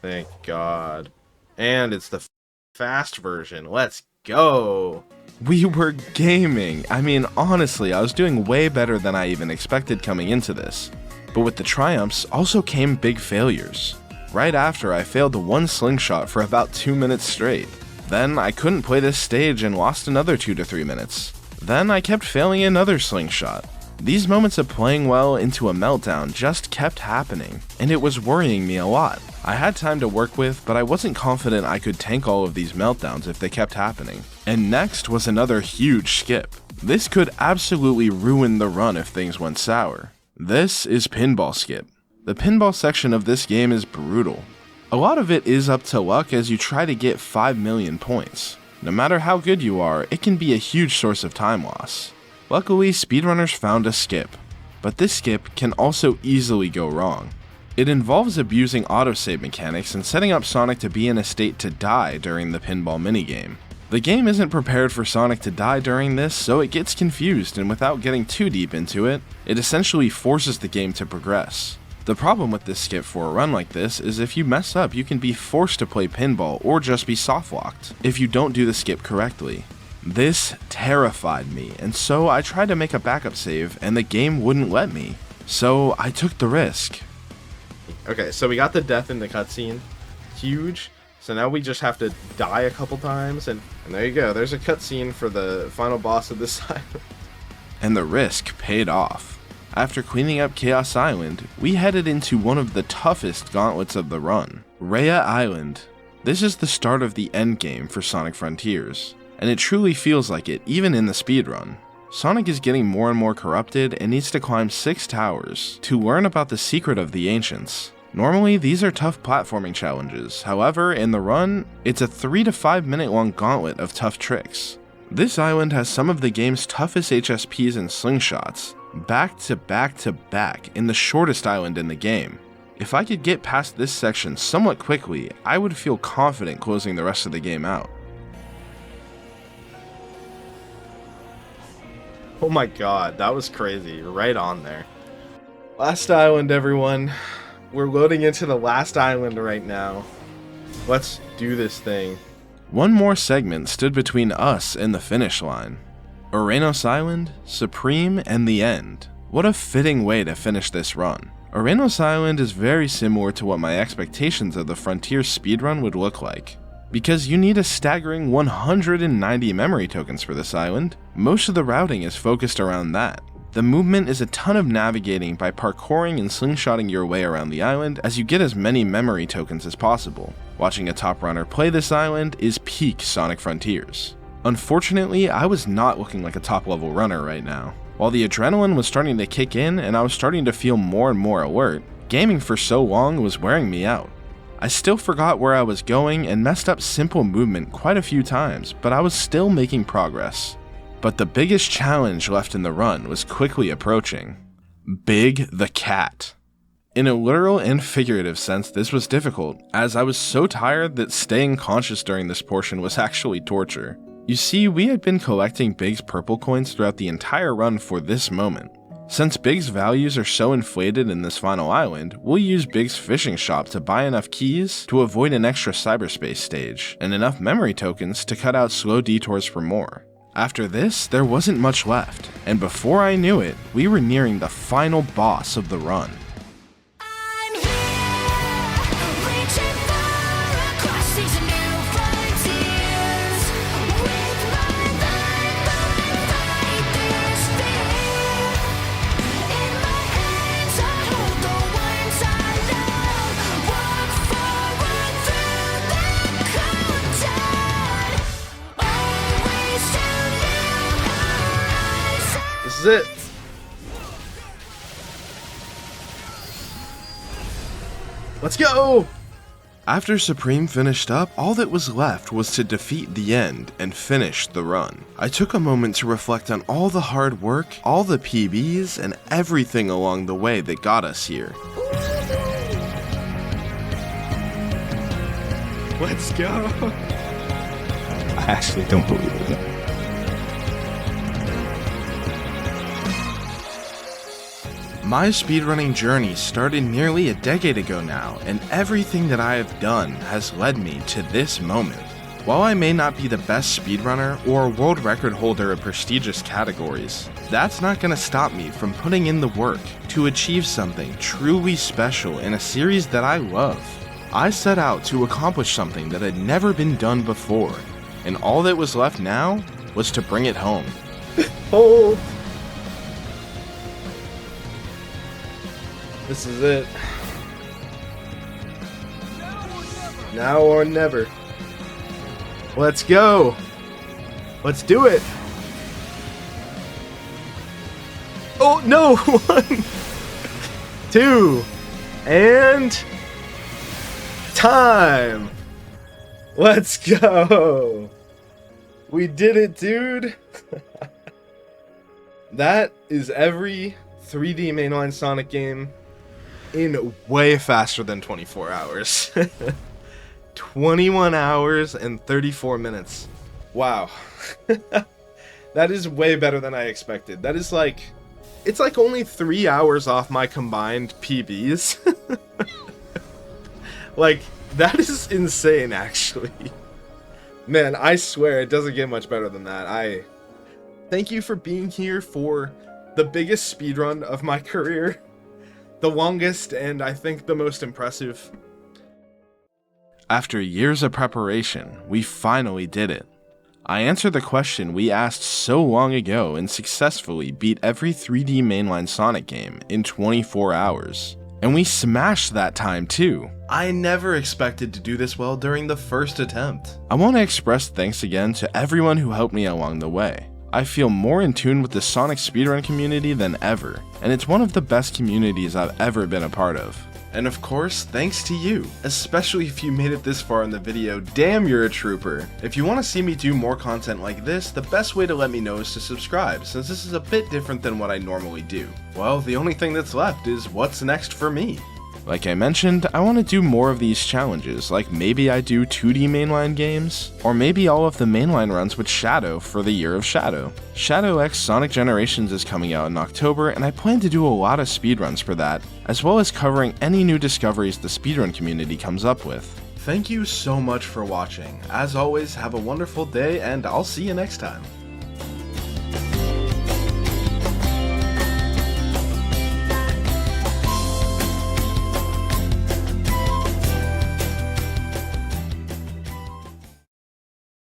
Thank God. And it's the fast version. Let's go! We were gaming. I mean, honestly, I was doing way better than I even expected coming into this. But with the triumphs also came big failures. Right after, I failed the 1 slingshot for about 2 minutes straight. Then I couldn't play this stage and lost another 2 to 3 minutes. Then I kept failing another slingshot. These moments of playing well into a meltdown just kept happening, and it was worrying me a lot. I had time to work with, but I wasn't confident I could tank all of these meltdowns if they kept happening. And next was another huge skip. This could absolutely ruin the run if things went sour. This is Pinball Skip. The pinball section of this game is brutal. A lot of it is up to luck as you try to get 5 million points. No matter how good you are, it can be a huge source of time loss. Luckily, speedrunners found a skip, but this skip can also easily go wrong. It involves abusing autosave mechanics and setting up Sonic to be in a state to die during the pinball minigame. The game isn't prepared for Sonic to die during this, so it gets confused, and without getting too deep into it, it essentially forces the game to progress. The problem with this skip for a run like this is if you mess up, you can be forced to play pinball or just be soft-locked if you don't do the skip correctly. This terrified me, and so I tried to make a backup save and the game wouldn't let me. So I took the risk. Okay, so we got the death in the cutscene. Huge. So now we just have to die a couple times, and there you go. There's a cutscene for the final boss of this island. And the risk paid off. After cleaning up Chaos Island, we headed into one of the toughest gauntlets of the run, Rhea Island. This is the start of the endgame for Sonic Frontiers, and it truly feels like it even in the speedrun. Sonic is getting more and more corrupted and needs to climb 6 towers to learn about the secret of the ancients. Normally, these are tough platforming challenges, however, in the run, it's a 3 to 5 minute long gauntlet of tough tricks. This island has some of the game's toughest HSPs and slingshots, back to back to back, in the shortest island in the game. If I could get past this section somewhat quickly, I would feel confident closing the rest of the game out. Oh my god, that was crazy. Right on there. Last island, everyone. We're loading into the last island right now. Let's do this thing. One more segment stood between us and the finish line. Uranus Island, Supreme, and the end. What a fitting way to finish this run. Uranus Island is very similar to what my expectations of the Frontier speedrun would look like. Because you need a staggering 190 memory tokens for this island, most of the routing is focused around that. The movement is a ton of navigating by parkouring and slingshotting your way around the island as you get as many memory tokens as possible. Watching a top runner play this island is peak Sonic Frontiers. Unfortunately, I was not looking like a top level runner right now. While the adrenaline was starting to kick in and I was starting to feel more and more alert, gaming for so long was wearing me out. I still forgot where I was going and messed up simple movement quite a few times, but I was still making progress. But the biggest challenge left in the run was quickly approaching. Big the Cat. In a literal and figurative sense, this was difficult, as I was so tired that staying conscious during this portion was actually torture. You see, we had been collecting Big's purple coins throughout the entire run for this moment. Since Big's values are so inflated in this final island, we'll use Big's fishing shop to buy enough keys to avoid an extra cyberspace stage, and enough memory tokens to cut out slow detours for more. After this, there wasn't much left, and before I knew it, we were nearing the final boss of the run. This is it. Let's go! After Supreme finished up, all that was left was to defeat the end and finish the run. I took a moment to reflect on all the hard work, all the PBs, and everything along the way that got us here. Let's go! I actually don't believe it. My speedrunning journey started nearly a decade ago now, and everything that I have done has led me to this moment. While I may not be the best speedrunner or a world record holder in prestigious categories, that's not going to stop me from putting in the work to achieve something truly special in a series that I love. I set out to accomplish something that had never been done before, and all that was left now was to bring it home. Hold! This is it. Now or never. Let's go. Let's do it. Oh, no. 1, 2, and time. Let's go. We did it, dude. That is every 3D Mainline Sonic game in way faster than 24 hours. 21 hours and 34 minutes. Wow. That is way better than I expected. That is like, it's like only 3 hours off my combined PBs. Like, that is insane, actually. Man, I swear it doesn't get much better than that. Thank you for being here for the biggest speedrun of my career. The longest and I think the most impressive. After years of preparation, we finally did it. I answered the question we asked so long ago and successfully beat every 3D Mainline Sonic game in 24 hours. And we smashed that time too. I never expected to do this well during the first attempt. I want to express thanks again to everyone who helped me along the way. I feel more in tune with the Sonic Speedrun community than ever, and it's one of the best communities I've ever been a part of. And of course, thanks to you, especially if you made it this far in the video. Damn, you're a trooper. If you want to see me do more content like this, the best way to let me know is to subscribe, since this is a bit different than what I normally do. Well, the only thing that's left is what's next for me. Like I mentioned, I want to do more of these challenges, like maybe I do 2D mainline games, or maybe all of the mainline runs with Shadow for the Year of Shadow. Shadow X Sonic Generations is coming out in October, and I plan to do a lot of speedruns for that, as well as covering any new discoveries the speedrun community comes up with. Thank you so much for watching. As always, have a wonderful day, and I'll see you next time.